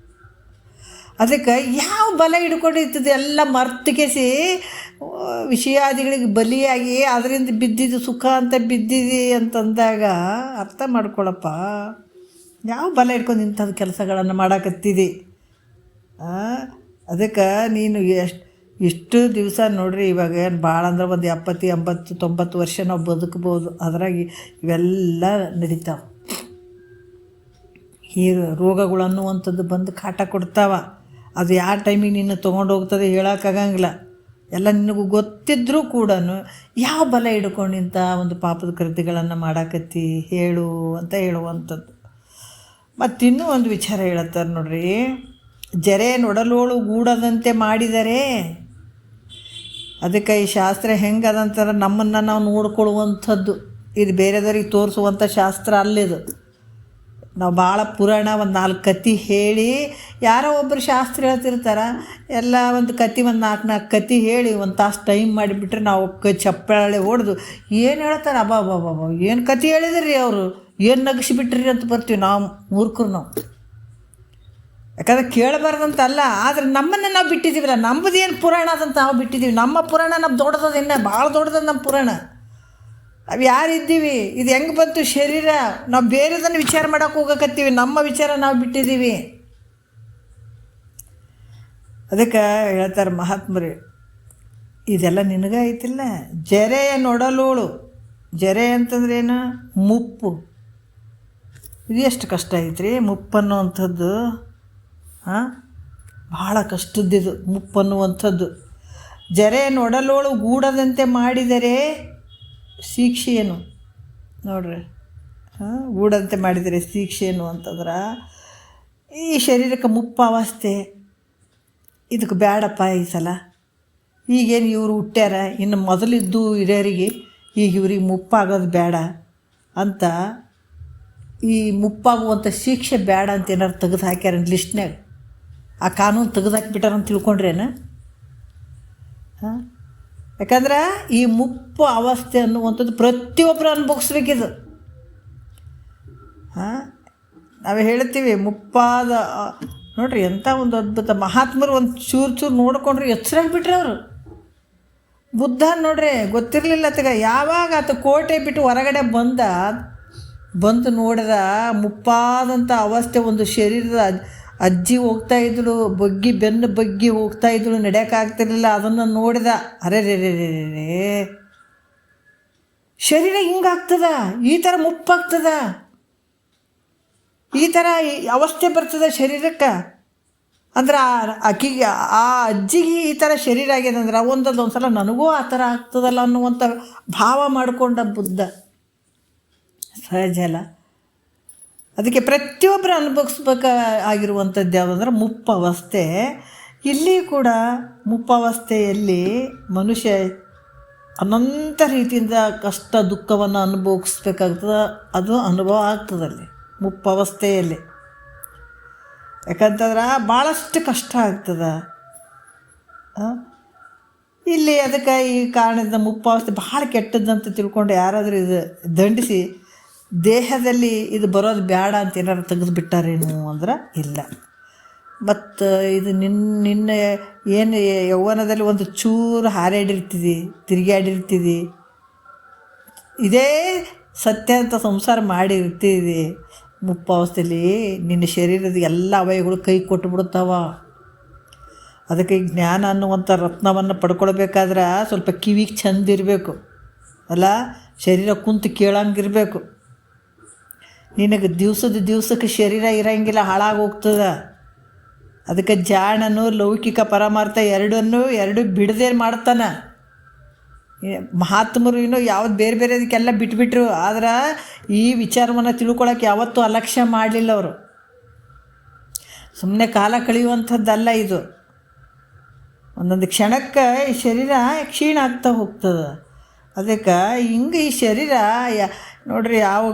Speaker 1: ಅದಕ್ಕೆ ಯಾವ ಬಲ ಹಿಡ್ಕೊಂಡಿರ್ತದೆ ಎಲ್ಲ ಮರ್ತಿಗೆಸಿ ವಿಷಯಾದಿಗಳಿಗೆ ಬಲಿಯಾಗಿ ಅದರಿಂದ ಬಿದ್ದಿದ್ದು ಸುಖ ಅಂತ ಬಿದ್ದಿದೆ ಅಂತಂದಾಗ ಅರ್ಥ ಮಾಡ್ಕೊಳಪ್ಪ, ಯಾವ ಬಲ ಹಿಡ್ಕೊಂಡು ಇಂಥದ್ದು ಕೆಲಸಗಳನ್ನು ಮಾಡಾಕತ್ತಿದೆ. ಅದಕ್ಕೆ ನೀನು ಇಷ್ಟು ದಿವಸ ನೋಡ್ರಿ, ಇವಾಗ ಏನು ಭಾಳ ಅಂದ್ರೆ ಒಂದು 70, 80, 90 ವರ್ಷ ನಾವು ಬದುಕ್ಬೋದು. ಅದ್ರಾಗ ಇವೆಲ್ಲ ನಡೀತಾವೆ. ಈ ರೋಗಗಳು ಅನ್ನುವಂಥದ್ದು ಬಂದು ಕಾಟ ಕೊಡ್ತಾವ. ಅದು ಯಾವ ಟೈಮಿಗೆ ನಿನ್ನ ತೊಗೊಂಡು ಹೋಗ್ತದೆ ಹೇಳೋಕ್ಕಾಗಂಗಿಲ್ಲ. ಎಲ್ಲ ನಿನಗೂ ಗೊತ್ತಿದ್ದರೂ ಕೂಡ ಯಾವ ಬಲ ಹಿಡ್ಕೊಂಡು ಇಂಥ ಒಂದು ಪಾಪದ ಕೃತಿಗಳನ್ನು ಮಾಡಾಕತ್ತಿ ಹೇಳು ಅಂತ ಹೇಳುವಂಥದ್ದು. ಮತ್ತಿನ್ನೂ ಒಂದು ವಿಚಾರ ಹೇಳತ್ತಾರೆ ನೋಡ್ರಿ, ಜರೆ ನೊಡಲೋಳು ಗೂಡದಂತೆ ಮಾಡಿದರೆ. ಅದಕ್ಕೆ ಈ ಶಾಸ್ತ್ರ ಹೆಂಗೆ ಅದಂತಾರೆ, ನಮ್ಮನ್ನು ನಾವು ನೋಡ್ಕೊಳ್ಳುವಂಥದ್ದು. ಇದು ಬೇರೆದವ್ರಿಗೆ ತೋರಿಸುವಂಥ ಶಾಸ್ತ್ರ ಅಲ್ಲಿದು. ನಾವು ಭಾಳ ಪುರಾಣ ಒಂದು 4 ಕತೆ ಹೇಳಿ, ಯಾರೋ ಒಬ್ಬರು ಶಾಸ್ತ್ರ ಹೇಳ್ತಿರ್ತಾರೆ, ಎಲ್ಲ ಒಂದು ಕತೆ ಒಂದು 4 ಕತೆ ಹೇಳಿ ಒಂದು ತಾಸು ಟೈಮ್ ಮಾಡಿಬಿಟ್ರೆ ನಾವು ಚಪ್ಪಾಳೆ ಹೊಡೆದು ಏನು ಹೇಳ್ತಾರೆ, ಅಬ್ಬಾ ಏನು ಕತೆ ಹೇಳಿದ್ರಿ ಅವರು, ಏನು ನಗಿಸಿಬಿಟ್ರಿ ಅಂತ ಬರ್ತೀವಿ ನಾವು ಮೂರ್ಖರು. ನಾವು ಯಾಕಂದ್ರೆ ಕೇಳಬಾರ್ದಂತ ಅಲ್ಲ, ಆದರೆ ನಮ್ಮನ್ನು ನಾವು ಬಿಟ್ಟಿದ್ದೀವಲ್ಲ, ನಮ್ಮದು ಏನು ಪುರಾಣ ಅದಂತ ನಾವು ಬಿಟ್ಟಿದ್ದೀವಿ. ನಮ್ಮ ಪುರಾಣ ನಮ್ಮ ದೊಡ್ಡದ, ಇನ್ನೂ ಭಾಳ ದೊಡ್ಡದ ನಮ್ಮ ಪುರಾಣ. ಅವು ಯಾರಿದ್ದೀವಿ, ಇದು ಹೆಂಗೆ ಬಂತು ಶರೀರ, ನಾವು ಬೇರೆದನ್ನು ವಿಚಾರ ಮಾಡೋಕೆ ಹೋಗಕತ್ತೀವಿ, ನಮ್ಮ ವಿಚಾರ ನಾವು ಬಿಟ್ಟಿದ್ದೀವಿ. ಅದಕ್ಕೆ ಹೇಳ್ತಾರೆ ಮಹಾತ್ಮರು, ಇದೆಲ್ಲ ನಿನಗೆ ಐತಿಲ್ಲ. ಜರೆಯ ನೊಡಲೋಳು, ಜರೆ ಅಂತಂದ್ರೇನು? ಮುಪ್ಪು. ಇದು ಎಷ್ಟು ಕಷ್ಟ ಐತ್ರಿ ಮುಪ್ಪನ್ನುವಂಥದ್ದು. ಭಾಳ ಕಷ್ಟದ್ದಿದು ಮುಪ್ಪನ್ನುವಂಥದ್ದು. ಜರೆ ನೊಡಲೋಳು ಗೂಡದಂತೆ ಮಾಡಿದರೆ ಶಿಕ್ಷೆ ಏನು ನೋಡ್ರಿ. ಗೂಡಂತೆ ಮಾಡಿದರೆ ಶಿಕ್ಷೆ ಏನು ಅಂತಂದ್ರೆ, ಈ ಶರೀರಕ್ಕೆ ಮುಪ್ಪಾವಸ್ಥೆ ಇದಕ್ಕೆ ಬೇಡಪ್ಪ ಈ ಸಲ. ಈಗೇನು ಇವರು ಹುಟ್ಟ್ಯಾರ, ಇನ್ನು ಮೊದಲಿದ್ದು ಹಿರಿಯರಿಗೆ ಈಗ ಇವ್ರಿಗೆ ಮುಪ್ಪಾಗೋದು ಬೇಡ ಅಂತ, ಈ ಮುಪ್ಪಾಗುವಂಥ ಶಿಕ್ಷೆ ಬೇಡ ಅಂತ ಏನಾರು ತೆಗೆದು ಹಾಕ್ಯಾರ ಲಿಸ್ಟ್ನಾಗ, ಆ ಕಾನೂನು ತೆಗೆದು ಹಾಕಿಬಿಟ್ಟಾರ ಅಂತ ತಿಳ್ಕೊಂಡ್ರೇನು? ಯಾಕಂದ್ರೆ ಈ ಮುಪ್ಪು ಅವಸ್ಥೆ ಅನ್ನುವಂಥದ್ದು ಪ್ರತಿಯೊಬ್ಬರು ಅನುಭವಿಸ್ಬೇಕಿದು. ನಾವು ಹೇಳ್ತೀವಿ ಮುಪ್ಪಾದ ನೋಡ್ರಿ, ಎಂಥ ಒಂದು ಅದ್ಭುತ. ಮಹಾತ್ಮರು ಒಂದು ಚೂರು ನೋಡ್ಕೊಂಡ್ರೆ ಎಚ್ಚರಾಗಿಬಿಟ್ರೆ ಅವರು. ಬುದ್ಧ ನೋಡ್ರಿ ಗೊತ್ತಿರಲಿಲ್ಲ ಆತಗ, ಯಾವಾಗ ಆತ ಕೋಟೆ ಬಿಟ್ಟು ಹೊರಗಡೆ ಬಂದು ನೋಡಿದ ಮುಪ್ಪಾದಂಥ ಅವಸ್ಥೆ, ಒಂದು ಶರೀರದ ಅಜ್ಜಿ ಹೋಗ್ತಾಯಿದ್ಳು, ಬೆನ್ನು ಬಗ್ಗಿ ಹೋಗ್ತಾಯಿದ್ಳು, ನಡೆಯೋಕ್ಕಾಗ್ತಿರ್ಲಿಲ್ಲ. ಅದನ್ನು ನೋಡಿದ, ಅರೆ ಶರೀರ ಹಿಂಗಾಗ್ತದ, ಈ ಥರ ಮುಪ್ಪಾಗ್ತದ, ಈ ಥರ ಅವಸ್ಥೆ ಬರ್ತದೆ ಶರೀರಕ್ಕೆ ಅಂದ್ರೆ ಆಕಿಗೆ, ಆ ಅಜ್ಜಿಗೆ ಈ ಥರ ಶರೀರ ಆಗ್ಯದಂದ್ರೆ ಒಂದು ಸಲ ನನಗೂ ಆ ಥರ ಆಗ್ತದಲ್ಲ ಅನ್ನುವಂಥ ಭಾವ ಮಾಡಿಕೊಂಡ ಬುದ್ಧ. ಸಹಜ ಅಲ್ಲ. ಅದಕ್ಕೆ ಪ್ರತಿಯೊಬ್ಬರು ಅನುಭವಿಸ್ಬೇಕಾಗಿರುವಂಥದ್ದು ಯಾವುದಂದ್ರೆ ಮುಪ್ಪವಸ್ಥೆ. ಇಲ್ಲಿ ಕೂಡ ಮುಪ್ಪವಸ್ಥೆಯಲ್ಲಿ ಮನುಷ್ಯ ಅನಂತ ರೀತಿಯಿಂದ ಕಷ್ಟ ದುಃಖವನ್ನು ಅನುಭವಿಸ್ಬೇಕಾಗ್ತದೆ. ಅದು ಅನುಭವ ಆಗ್ತದಲ್ಲಿ ಮುಪ್ಪವಸ್ಥೆಯಲ್ಲಿ. ಯಾಕಂತಂದ್ರೆ ಭಾಳಷ್ಟು ಕಷ್ಟ ಆಗ್ತದೆ ಇಲ್ಲಿ. ಅದಕ್ಕೆ ಈ ಕಾರಣದಿಂದ ಮುಪ್ಪಾವಸ್ಥೆ ಭಾಳ ಕೆಟ್ಟದ್ದಂತ ತಿಳ್ಕೊಂಡು ಯಾರಾದರೂ ಇದು ದಂಡಿಸಿ ದೇಹದಲ್ಲಿ ಇದು ಬರೋದು ಬೇಡ ಅಂತ ಏನಾರು ತೆಗೆದುಬಿಟ್ಟಾರೇನು ಅಂದ್ರೆ ಇಲ್ಲ. ಮತ್ತು ಇದು ನಿನ್ನ ಏನು ಯೌವನದಲ್ಲಿ ಒಂದು ಚೂರು ಹಾರಾಡಿರ್ತಿದ್ದಿ, ತಿರುಗಾಡಿರ್ತಿದ್ದಿ, ಇದೇ ಸತ್ಯ ಅಂತ ಸಂಸಾರ ಮಾಡಿರ್ತಿದ್ದಿ, ಮುಪ್ಪಾವಸ್ಥೆಯಲ್ಲಿ ನಿನ್ನ ಶರೀರದ ಎಲ್ಲ ಅವಯವಗಳು ಕೈ ಕೊಟ್ಟುಬಿಡ್ತಾವ. ಅದಕ್ಕೆ ಜ್ಞಾನ ಅನ್ನುವಂಥ ರತ್ನವನ್ನು ಪಡ್ಕೊಳ್ಬೇಕಾದ್ರೆ ಸ್ವಲ್ಪ ಕಿವಿಗೆ ಚಂದಿರಬೇಕು ಅಲ್ಲ, ಶರೀರ ಕುಂತು ಕೇಳಂಗಿರಬೇಕು. ನಿನಗೆ ದಿವಸಕ್ಕೆ ಶರೀರ ಇರೋಂಗಿಲ್ಲ, ಹಾಳಾಗೋಗ್ತದೆ. ಅದಕ್ಕೆ ಜಾಣನು ಲೌಕಿಕ ಪರಮಾರ್ಥ ಎರಡು ಬಿಡದೆ ಮಾಡ್ತಾನೆ. ಮಹಾತ್ಮರು ಇನ್ನೂ ಯಾವ್ದು ಬೇರೆ ಅದಕ್ಕೆಲ್ಲ ಬಿಟ್ಬಿಟ್ರು. ಆದ್ರೆ ಈ ವಿಚಾರವನ್ನು ತಿಳ್ಕೊಳಕ್ಕೆ ಯಾವತ್ತೂ ಅಲಕ್ಷ್ಯ ಮಾಡಲಿಲ್ಲ ಅವರು. ಸುಮ್ಮನೆ ಕಾಲ ಕಳೆಯುವಂಥದ್ದಲ್ಲ ಇದು. ಒಂದೊಂದು ಕ್ಷಣಕ್ಕೆ ಈ ಶರೀರ ಕ್ಷೀಣ ಆಗ್ತಾ ಹೋಗ್ತದೆ. ಅದಕ್ಕೆ ಹಿಂಗೆ ಈ ಶರೀರ ನೋಡ್ರಿ, ಯಾವ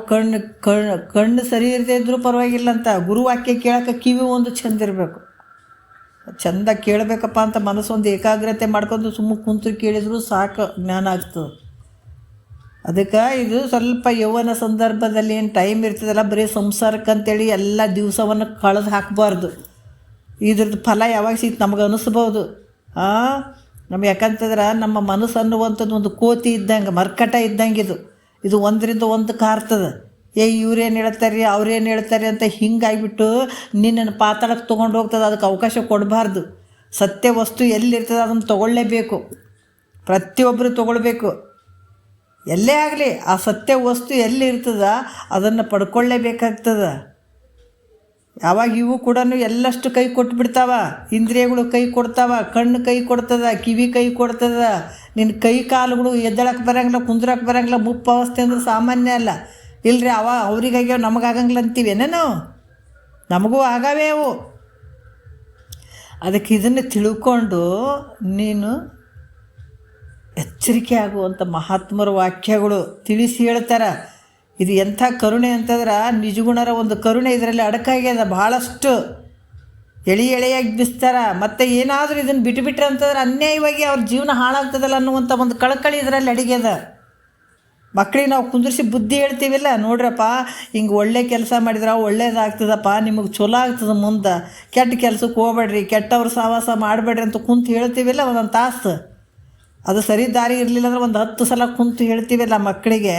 Speaker 1: ಕಣ್ಣು ಸರಿ ಇರದೇ ಇದ್ರೂ ಪರವಾಗಿಲ್ಲ ಅಂತ ಗುರುವಾಕ್ಯ ಕೇಳೋಕೆ ಕಿವಿ ಒಂದು ಚಂದ ಇರಬೇಕು ಚೆಂದ ಕೇಳಬೇಕಪ್ಪ ಅಂತ ಮನಸ್ಸೊಂದು ಏಕಾಗ್ರತೆ ಮಾಡ್ಕೊಂಡು ಸುಮ್ಮನೆ ಕುಂತು ಕೇಳಿದ್ರು ಸಾಕು, ಜ್ಞಾನ ಆಗ್ತದೆ. ಅದಕ್ಕೆ ಇದು ಸ್ವಲ್ಪ ಯೌವನ ಸಂದರ್ಭದಲ್ಲಿ ಏನು ಟೈಮ್ ಇರ್ತದಲ್ಲ, ಬರೀ ಸಂಸಾರಕ್ಕಂತೇಳಿ ಎಲ್ಲ ದಿವಸವನ್ನು ಕಳೆದು ಹಾಕಬಾರ್ದು. ಇದ್ರದ್ದು ಫಲ ಯಾವಾಗ ಸಿಗ್ತು ನಮಗೆ ಅನಿಸ್ಬೋದು. ನಮ್ಗೆ ಯಾಕಂತಂದ್ರೆ ನಮ್ಮ ಮನಸ್ಸು ಅನ್ನುವಂಥದ್ದು ಒಂದು ಕೋತಿ ಇದ್ದಂಗೆ, ಮರ್ಕಟ ಇದ್ದಂಗೆ. ಇದು ಒಂದರಿಂದ ಒಂದು ಕಾರ್ತದೆ. ಇವ್ರೇನು ಹೇಳ್ತಾರೆ ಅವ್ರೇನು ಹೇಳ್ತಾರೆ ಅಂತ ಹಿಂಗಾಗಿಬಿಟ್ಟು ನಿನ್ನನ್ನು ಪಾತಾಳಕ್ಕೆ ತೊಗೊಂಡು ಹೋಗ್ತದೆ. ಅದಕ್ಕೆ ಅವಕಾಶ ಕೊಡಬಾರ್ದು. ಸತ್ಯ ವಸ್ತು ಎಲ್ಲಿರ್ತದೆ ಅದನ್ನು ತೊಗೊಳ್ಳೇಬೇಕು, ಪ್ರತಿಯೊಬ್ಬರು ತೊಗೊಳ್ಬೇಕು. ಎಲ್ಲೇ ಆಗಲಿ ಆ ಸತ್ಯ ವಸ್ತು ಎಲ್ಲಿ ಇರ್ತದೆ ಅದನ್ನು ಪಡ್ಕೊಳ್ಳೇಬೇಕಾಗ್ತದೆ. ಯಾವಾಗ ಇವು ಕೂಡ ಎಲ್ಲಷ್ಟು ಕೈ ಕೊಟ್ಬಿಡ್ತಾವ. ಇಂದ್ರಿಯಗಳು ಕೈ ಕೊಡ್ತಾವ, ಕಣ್ಣು ಕೈ ಕೊಡ್ತದ, ಕಿವಿ ಕೈ ಕೊಡ್ತದ, ನಿನ್ನ ಕೈ ಕಾಲುಗಳು ಎದ್ದಳಕ್ಕೆ ಬರೋಂಗಿಲ್ಲ, ಕುಂದ್ರಕ್ಕೆ ಬರೋಂಗಿಲ್ಲ. ಮುಪ್ಪ ಅವಸ್ಥೆ ಅಂದ್ರೆ ಸಾಮಾನ್ಯ ಅಲ್ಲ. ಇಲ್ಲರಿ ಅವ್ರಿಗಾಗ್ಯಾವ ನಮಗಾಗಂಗಿಲ್ಲ ಅಂತೀವೇನ ನಾವು? ನಮಗೂ ಆಗವೇ ಅವು. ಅದಕ್ಕೆ ಇದನ್ನು ತಿಳ್ಕೊಂಡು ನೀನು ಎಚ್ಚರಿಕೆ ಆಗುವಂಥ ಮಹಾತ್ಮರ ವಾಕ್ಯಗಳು ತಿಳಿಸಿ ಹೇಳ್ತಾರೆ. ಇದು ಎಂಥ ಕರುಣೆ ಅಂತಂದ್ರೆ ನಿಜಗುಣರ ಒಂದು ಕರುಣೆ ಇದರಲ್ಲಿ ಅಡಕಾಗ್ಯದ. ಭಾಳಷ್ಟು ಎಳೆಯಾಗಿ ಬಿಸ್ತಾರೆ. ಮತ್ತು ಏನಾದರೂ ಇದನ್ನು ಬಿಟ್ಟುಬಿಟ್ರೆ ಅಂತಂದ್ರೆ ಅನ್ಯಾಯವಾಗಿ ಅವ್ರ ಜೀವನ ಹಾಳಾಗ್ತದಲ್ಲ ಅನ್ನುವಂಥ ಒಂದು ಕಳಕಳಿ ಇದರಲ್ಲಿ ಅಡಿಗೆದ. ಮಕ್ಕಳಿಗೆ ನಾವು ಕುಂದಿರಿಸಿ ಬುದ್ಧಿ ಹೇಳ್ತೀವಿಲ್ಲ, ನೋಡ್ರಪ್ಪ ಹಿಂಗೆ ಒಳ್ಳೆ ಕೆಲಸ ಮಾಡಿದ್ರೆ ಒಳ್ಳೇದಾಗ್ತದಪ್ಪ, ನಿಮಗೆ ಚಲೋ ಆಗ್ತದೆ ಮುಂದೆ, ಕೆಟ್ಟ ಕೆಲಸಕ್ಕೆ ಹೋಗ್ಬೇಡ್ರಿ, ಕೆಟ್ಟವ್ರ ಸಹವಾಸ ಮಾಡಬೇಡ್ರಿ ಅಂತ ಕುಂತು ಹೇಳ್ತೀವಿಲ್ಲ ಒಂದೊಂದು ತಾಸು. ಅದು ಸರಿ ದಾರಿ ಇರಲಿಲ್ಲ ಅಂದ್ರೆ ಒಂದು 10 ಸಲ ಕುಂತು ಹೇಳ್ತೀವಲ್ಲ ಮಕ್ಕಳಿಗೆ.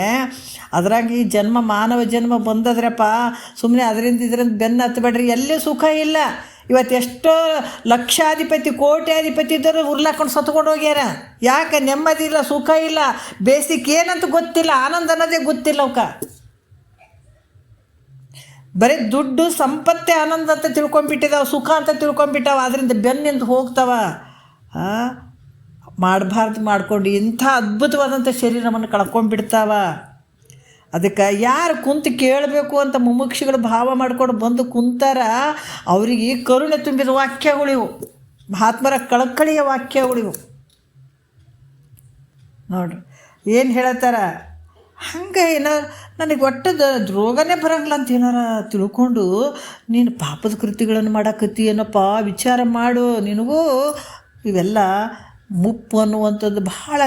Speaker 1: ಅದ್ರಾಗ ಈ ಜನ್ಮ ಮಾನವ ಜನ್ಮ ಬಂದದ್ರಪ್ಪ, ಸುಮ್ಮನೆ ಅದರಿಂದ ಇದರಿಂದ ಬೆನ್ನು ಹತ್ತಬೇಡ್ರಿ. ಎಲ್ಲಿ ಸುಖ ಇಲ್ಲ. ಇವತ್ತು ಎಷ್ಟೋ ಲಕ್ಷಾಧಿಪತಿ ಕೋಟ್ಯಾಧಿಪತಿ ಇದ್ದರು ಉರ್ಲಾಕೊಂಡು ಸತ್ಕೊಂಡು ಹೋಗ್ಯಾರ. ಯಾಕೆ? ನೆಮ್ಮದಿ ಇಲ್ಲ, ಸುಖ ಇಲ್ಲ, ಬೇಸಿಕ್ ಏನಂತ ಗೊತ್ತಿಲ್ಲ, ಆನಂದ ಅನ್ನೋದೇ ಗೊತ್ತಿಲ್ಲ ಅವಕ್ಕೆ. ಬರೀ ದುಡ್ಡು ಸಂಪತ್ತೇ ಆನಂದ ಅಂತ ತಿಳ್ಕೊಂಬಿಟ್ಟಿದ್ದಾವೆ, ಸುಖ ಅಂತ ತಿಳ್ಕೊಂಬಿಟ್ಟಾವ. ಅದರಿಂದ ಬೆನ್ನಿಂದ ಹೋಗ್ತಾವ. ಮಾಡಬಾರ್ದು ಮಾಡ್ಕೊಂಡು ಇಂಥ ಅದ್ಭುತವಾದಂಥ ಶರೀರವನ್ನು ಕಳ್ಕೊಂಡ್ಬಿಡ್ತಾವ. ಅದಕ್ಕೆ ಯಾರು ಕುಂತು ಕೇಳಬೇಕು ಅಂತ ಮುಮುಕ್ಷಿಗಳು ಭಾವ ಮಾಡ್ಕೊಂಡು ಬಂದು ಕುಂತಾರ, ಅವರಿಗೆ ಕರುಣೆ ತುಂಬಿದ ವಾಕ್ಯಗಳಿವು, ಮಹಾತ್ಮರ ಕಳಕಳಿಯ ವಾಕ್ಯಗಳಿವು. ನೋಡ್ರಿ ಏನು ಹೇಳತ್ತಾರ. ಹಂಗೆ ಏನಾರು ನನಗೆ ಒಟ್ಟದ ರೋಗನೇ ಬರಂಗಿಲ್ಲ ಅಂತ ಏನಾರ ತಿಳ್ಕೊಂಡು ನೀನು ಪಾಪದ ಕೃತಿಗಳನ್ನು ಮಾಡಾಕತ್ತಿ ಏನಪ್ಪ, ವಿಚಾರ ಮಾಡು. ನಿನಗೂ ಇವೆಲ್ಲ ಮುಪ್ಪು ಅನ್ನುವಂಥದ್ದು ಬಹಳ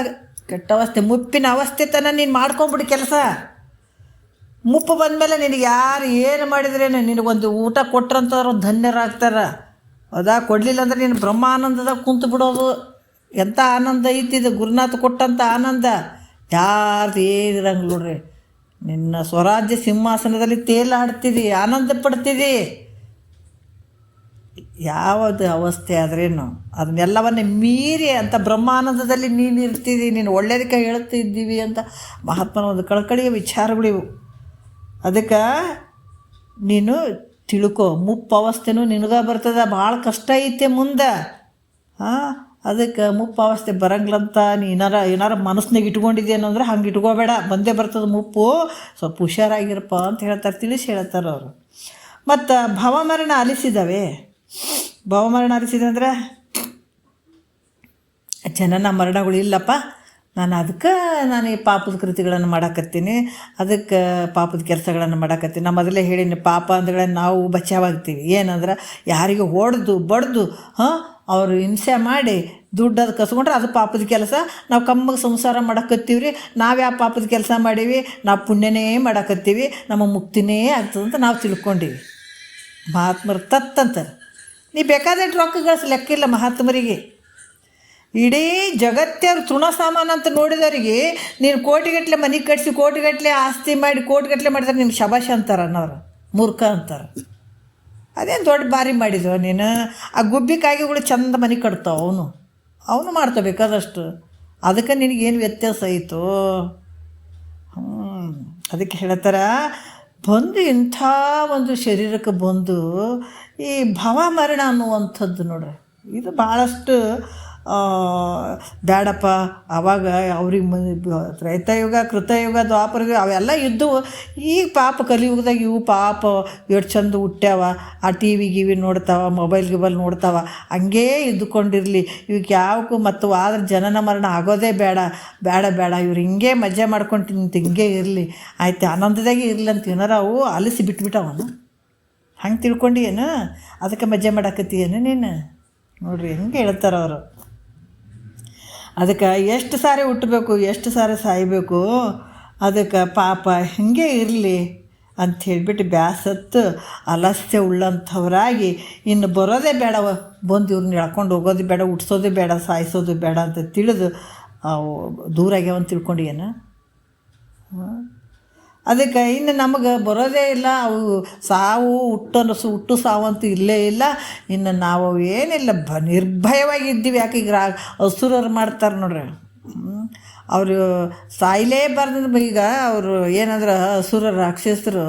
Speaker 1: ಕೆಟ್ಟ ಅವಸ್ಥೆ. ಮುಪ್ಪಿನ ಅವಸ್ಥೆ ತನ ನೀನು ಮಾಡ್ಕೊಂಬಿಡು ಕೆಲಸ. ಮುಪ್ಪು ಬಂದಮೇಲೆ ನಿನಗೆ ಯಾರು ಏನು ಮಾಡಿದ್ರೇನು ನಿನಗೊಂದು ಊಟ ಕೊಟ್ರಂತವ್ರು ಧನ್ಯರಾಗ್ತಾರೆ. ಹೌದಾ? ಕೊಡಲಿಲ್ಲ ಅಂದ್ರೆ ನೀನು ಬ್ರಹ್ಮಾನಂದದಾಗ ಕುಂತು ಬಿಡೋದು. ಎಂಥ ಆನಂದ ಐತಿದು, ಗುರುನಾಥ ಕೊಟ್ಟಂಥ ಆನಂದ ಯಾರ್ದು ಏನಿರಂಗೆ ನೋಡ್ರಿ. ನಿನ್ನ ಸ್ವರಾಜ್ಯ ಸಿಂಹಾಸನದಲ್ಲಿ ತೇಲಾಡ್ತಿದ್ದಿ, ಆನಂದ ಪಡ್ತಿದ್ದಿ. ಯಾವುದು ಅವಸ್ಥೆ ಆದ್ರೇನು ಅದನ್ನೆಲ್ಲವನ್ನೇ ಮೀರಿ ಅಂತ ಬ್ರಹ್ಮಾನಂದದಲ್ಲಿ ನೀನು ಇರ್ತಿದ್ದಿ. ನೀನು ಒಳ್ಳೇದಕ್ಕೆ ಹೇಳ್ತಿದ್ದೀವಿ ಅಂತ ಮಹಾತ್ಮನ ಒಂದು ಕಳಕಳಿಯ ವಿಚಾರಗಳಿವು. ಅದಕ್ಕೆ ನೀನು ತಿಳ್ಕೊ, ಮುಪ್ಪು ಅವಸ್ಥೆನೂ ನಿನಗೆ ಬರ್ತದೆ. ಭಾಳ ಕಷ್ಟ ಐತೆ ಮುಂದೆ. ಅದಕ್ಕೆ ಮುಪ್ಪು ಅವಸ್ಥೆ ಬರಂಗಿಲ್ಲಂತ ಏನಾರ ಮನಸ್ಸಿನಾಗ ಇಟ್ಕೊಂಡಿದ್ದೇನು ಅಂದ್ರೆ ಹಂಗೆ ಇಟ್ಕೋಬೇಡ, ಬಂದೇ ಬರ್ತದೆ ಮುಪ್ಪು, ಸ್ವಲ್ಪ ಹುಷಾರಾಗಿರಪ್ಪ ಅಂತ ಹೇಳ್ತಾರೆ, ತಿಳಿಸಿ ಹೇಳ್ತಾರೆ ಅವರು. ಮತ್ತು ಭವಮರಣ ಅಲಿಸಿದವೆ. ಭವಮರಣ ಅಲಿಸಿದಂದ್ರೆ ಜನನ ಮರಣಗಳು ಇಲ್ಲಪ್ಪ, ನಾನು ಈ ಪಾಪದ ಕೃತಿಗಳನ್ನು ಮಾಡಾಕತ್ತೀನಿ, ಅದಕ್ಕೆ ಪಾಪದ ಕೆಲಸಗಳನ್ನು ಮಾಡಾಕತ್ತೀನಿ. ನಾನು ಮೊದಲೇ ಹೇಳೀನಿ, ಪಾಪ ಅಂದ್ಗಳನ್ನ ನಾವು ಬಚಾವಾಗ್ತೀವಿ. ಏನಂದ್ರೆ ಯಾರಿಗೂ ಹೊಡೆದು ಬಡ್ದು ಅವರು ಹಿಂಸೆ ಮಾಡಿ ದುಡ್ಡು ಅದು ಕಸ್ಕೊಂಡ್ರೆ ಅದು ಪಾಪದ ಕೆಲಸ. ನಾವು ಕಮ್ಮಗೆ ಸಂಸಾರ ಮಾಡಾಕತ್ತೀವಿ ರೀ, ನಾವು ಯಾವ ಪಾಪದ ಕೆಲಸ ಮಾಡೀವಿ, ನಾವು ಪುಣ್ಯನೇ ಮಾಡಾಕತ್ತೀವಿ, ನಮ್ಮ ಮುಕ್ತಿನೇ ಆಗ್ತದಂತ ನಾವು ತಿಳ್ಕೊಂಡೀವಿ. ಮಹಾತ್ಮರು ತತ್ತಂತಾರೆ. ನೀ ಬೇಕಾದಷ್ಟು ರೊಕ್ಕ ಗಳಿಸ್ ಲೆಕ್ಕಿಲ್ಲ ಮಹಾತ್ಮರಿಗೆ. ಇಡೀ ಜಗತ್ತವ್ರು ತೃಣ ಸಾಮಾನು ಅಂತ ನೋಡಿದವರಿಗೆ ನೀನು ಕೋಟಿಗಟ್ಟಲೆ ಮನೆ ಕಟ್ಟಿಸಿ, ಕೋಟಿಗಟ್ಟಲೆ ಆಸ್ತಿ ಮಾಡಿ, ಕೋಟಿಗಟ್ಟಲೆ ಮಾಡಿದ್ರೆ ನಿಮ್ಗೆ ಶಬಾಷ ಅಂತಾರೆ ಅನ್ನೋರು, ಮೂರ್ಖ ಅಂತಾರೆ. ಅದೇನು ದೊಡ್ಡ ಬಾರಿ ಮಾಡಿದ್ವ ನೀನು. ಆ ಗುಬ್ಬಿಕಾಯಿಗಳು ಚಂದ ಮನೆ ಕಟ್ತಾವ, ಅವನು ಮಾಡ್ತಾವೆ ಬೇಕಾದಷ್ಟು. ಅದಕ್ಕೆ ನಿನಗೇನು ವ್ಯತ್ಯಾಸ ಆಯಿತು? ಅದಕ್ಕೆ ಹೇಳ್ತಾರ, ಬಂದು ಇಂಥ ಒಂದು ಶರೀರಕ್ಕೆ ಬಂದು ಈ ಭವಮರಣ ಅನ್ನುವಂಥದ್ದು ನೋಡ್ರಿ, ಇದು ಭಾಳಷ್ಟು ಬೇಡಪ್ಪ. ಆವಾಗ ಅವ್ರಿಗೆ ತ್ರೈತಯುಗ, ಕೃತಯುಗ, ದ್ವಾಪರಯುಗ ಅವೆಲ್ಲ ಇದ್ದವು. ಈಗ ಪಾಪ ಕಲಿಯುಗದಾಗ ಇವು ಪಾಪ ಎಷ್ಟು ಚಂದ ಹುಟ್ಟ್ಯಾವ. ಆ ಟಿ ವಿ ನೋಡ್ತಾವ, ಮೊಬೈಲ್ ನೋಡ್ತಾವ, ಹಂಗೇ ಇದ್ದುಕೊಂಡಿರಲಿ. ಇವಕ್ಕೆ ಯಾವಕ್ಕೂ ಮತ್ತು ಆದ್ರೆ ಜನನ ಮರಣ ಆಗೋದೇ ಬೇಡ. ಇವ್ರು ಹಿಂಗೆ ಮಜಾ ಮಾಡ್ಕೊಂಡು ಹಿಂಗೆ ಇರಲಿ, ಆಯ್ತು ಆನಂದದಾಗೆ ಇರಲಿ ಅಂತ ಏನಾರ ಅವು ಅಲಿಸಿ ಬಿಟ್ಬಿಟ್ಟವನು. ಹಂಗೆ ತಿಳ್ಕೊಂಡು ಏನು ಅದಕ್ಕೆ ಮಜಾ ಮಾಡಾಕತ್ತೀಯೇನು ನೀನು? ನೋಡ್ರಿ ಹೆಂಗೆ ಹೇಳ್ತಾರೆ ಅವರು. ಅದಕ್ಕೆ ಎಷ್ಟು ಸಾರಿ ಹುಟ್ಟಬೇಕು, ಎಷ್ಟು ಸಾರಿ ಸಾಯಬೇಕು, ಅದಕ್ಕೆ ಪಾಪ ಹಿಂಗೆ ಇರಲಿ ಅಂತ ಹೇಳಿಬಿಟ್ಟು ಬ್ಯಾಸತ್ತು ಆಲಸ್ಯ ಉಳ್ಳಂಥವ್ರಾಗಿ ಇನ್ನು ಬರೋದೇ ಬೇಡ, ಬಂದು ಇವ್ರನ್ನ ಎಳ್ಕೊಂಡು ಹೋಗೋದು ಬೇಡ, ಹುಟ್ಸೋದು ಬೇಡ, ಸಾಯಿಸೋದು ಬೇಡ ಅಂತ ತಿಳಿದು ದೂರ ಆಗ್ಯಾವಂತ ತಿಳ್ಕೊಂಡು ಏನು. ಅದಕ್ಕೆ ಇನ್ನು ನಮಗೆ ಬರೋದೇ ಇಲ್ಲ, ಅವು ಸಾವು ಹುಟ್ಟು ಸಾವು ಅಂತೂ ಇಲ್ಲೇ ಇಲ್ಲ. ಇನ್ನು ನಾವು ಏನಿಲ್ಲ ನಿರ್ಭಯವಾಗಿ ಇದ್ದೀವಿ. ಯಾಕೆ ಈಗ ಹಸುರರು ಮಾಡ್ತಾರೆ ನೋಡ್ರಿ, ಅವರು ಸಾಯಲೇಬಾರ್ದು. ಈಗ ಅವರು ಏನಂದ್ರೆ ಹಸುರ ರಾಕ್ಷಸರು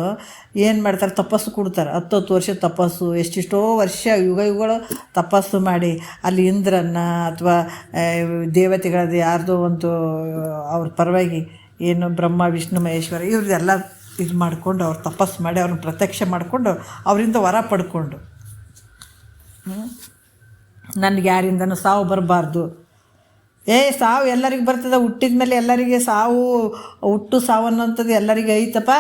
Speaker 1: ಏನು ಮಾಡ್ತಾರೆ, ತಪಸ್ಸು ಕೊಡ್ತಾರೆ. 10 ವರ್ಷ ತಪಸ್ಸು, ಎಷ್ಟೆಷ್ಟೋ ವರ್ಷ ಯುಗಗಳು ತಪಸ್ಸು ಮಾಡಿ ಅಲ್ಲಿ ಇಂದ್ರನ್ನ ಅಥವಾ ದೇವತೆಗಳದ್ದು ಯಾರ್ದೋ ಒಂದು ಅವ್ರ ಪರವಾಗಿ ಏನು ಬ್ರಹ್ಮ ವಿಷ್ಣು ಮಹೇಶ್ವರ ಇವ್ರದ್ದೆಲ್ಲ ಇದು ಮಾಡಿಕೊಂಡು ಅವ್ರು ತಪಸ್ಸು ಮಾಡಿ ಅವ್ರನ್ನ ಪ್ರತ್ಯಕ್ಷ ಮಾಡಿಕೊಂಡು ಅವರಿಂದ ವರ ಪಡ್ಕೊಂಡು, ನನಗೆ ಯಾರಿಂದನೂ ಸಾವು ಬರಬಾರ್ದು. ಸಾವು ಎಲ್ಲರಿಗೆ ಬರ್ತದೆ, ಹುಟ್ಟಿದ ಮೇಲೆ ಎಲ್ಲರಿಗೆ ಸಾವು, ಹುಟ್ಟು ಸಾವು ಅನ್ನೋಂಥದ್ದು ಎಲ್ಲರಿಗೆ ಐತಪ್ಪ.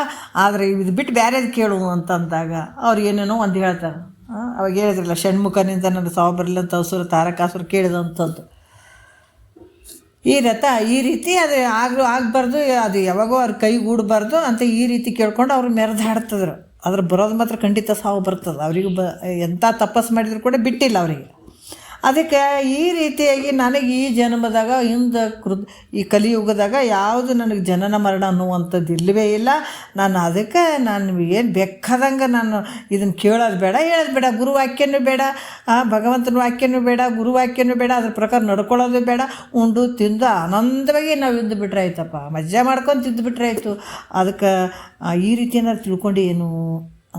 Speaker 1: ಆದರೆ ಇದು ಬಿಟ್ಟು ಬೇರೆದು ಕೇಳು ಅಂತಂದಾಗ ಅವ್ರು ಏನೇನೋ ಒಂದು ಹೇಳ್ತಾರೆ. ಅವಾಗ ಹೇಳಿದ್ರಲ್ಲ, ಷಣ್ಮುಖನಿಂದ ನನಗೆ ಸಾವು ಬರಲಿಲ್ಲ ಅಂತ ಹಸುರ ತಾರಕಾಸುರ ಕೇಳಿದಂಥದ್ದು. ಈ ರೀತಿ ಅದು ಆಗಬಾರ್ದು, ಅದು ಯಾವಾಗೋ ಅವ್ರ ಕೈಗೂಡಬಾರ್ದು ಅಂತ ಈ ರೀತಿ ಕೇಳ್ಕೊಂಡು ಅವ್ರು ಮೆರೆದಾಡ್ತಿದ್ರು. ಅದ್ರ ಬರೋದು ಮಾತ್ರ ಖಂಡಿತ ಸಾವು ಬರ್ತದೆ. ಅವರಿಗೂ ಎಂಥ ತಪಸ್ಸು ಮಾಡಿದ್ರು ಕೂಡ ಬಿಟ್ಟಿಲ್ಲ ಅವರಿಗೆ. ಅದಕ್ಕೆ ಈ ರೀತಿಯಾಗಿ ನನಗೆ ಈ ಜನ್ಮದಾಗ ಈ ಕಲಿಯುಗದಾಗ ಯಾವುದು ನನಗೆ ಜನನ ಮರಣ ಅನ್ನುವಂಥದ್ದು ಇಲ್ಲವೇ ಇಲ್ಲ. ಅದಕ್ಕೆ ನಾನು ಏನು ಬೇಕಾದಂಗೆ ನಾನು ಇದನ್ನು ಕೇಳೋದು ಬೇಡ, ಹೇಳೋದು ಬೇಡ, ಗುರುವಾಕ್ಯನೂ ಬೇಡ, ಭಗವಂತನ ವಾಕ್ಯನೂ ಬೇಡ, ಗುರುವಾಕ್ಯನೂ ಬೇಡ, ಅದ್ರ ಪ್ರಕಾರ ನಡ್ಕೊಳ್ಳೋದು ಬೇಡ. ಉಂಡು ತಿಂದು ಆನಂದವಾಗಿ ನಾವು ಇದ್ದು ಬಿಟ್ರೆ ಆಯ್ತಪ್ಪ, ಮಜಾ ಮಾಡ್ಕೊಂಡು ತಿದ್ದು ಬಿಟ್ರೆ ಆಯಿತು. ಅದಕ್ಕೆ ಈ ರೀತಿ ಏನಾದ್ರು ತಿಳ್ಕೊಂಡು ಏನು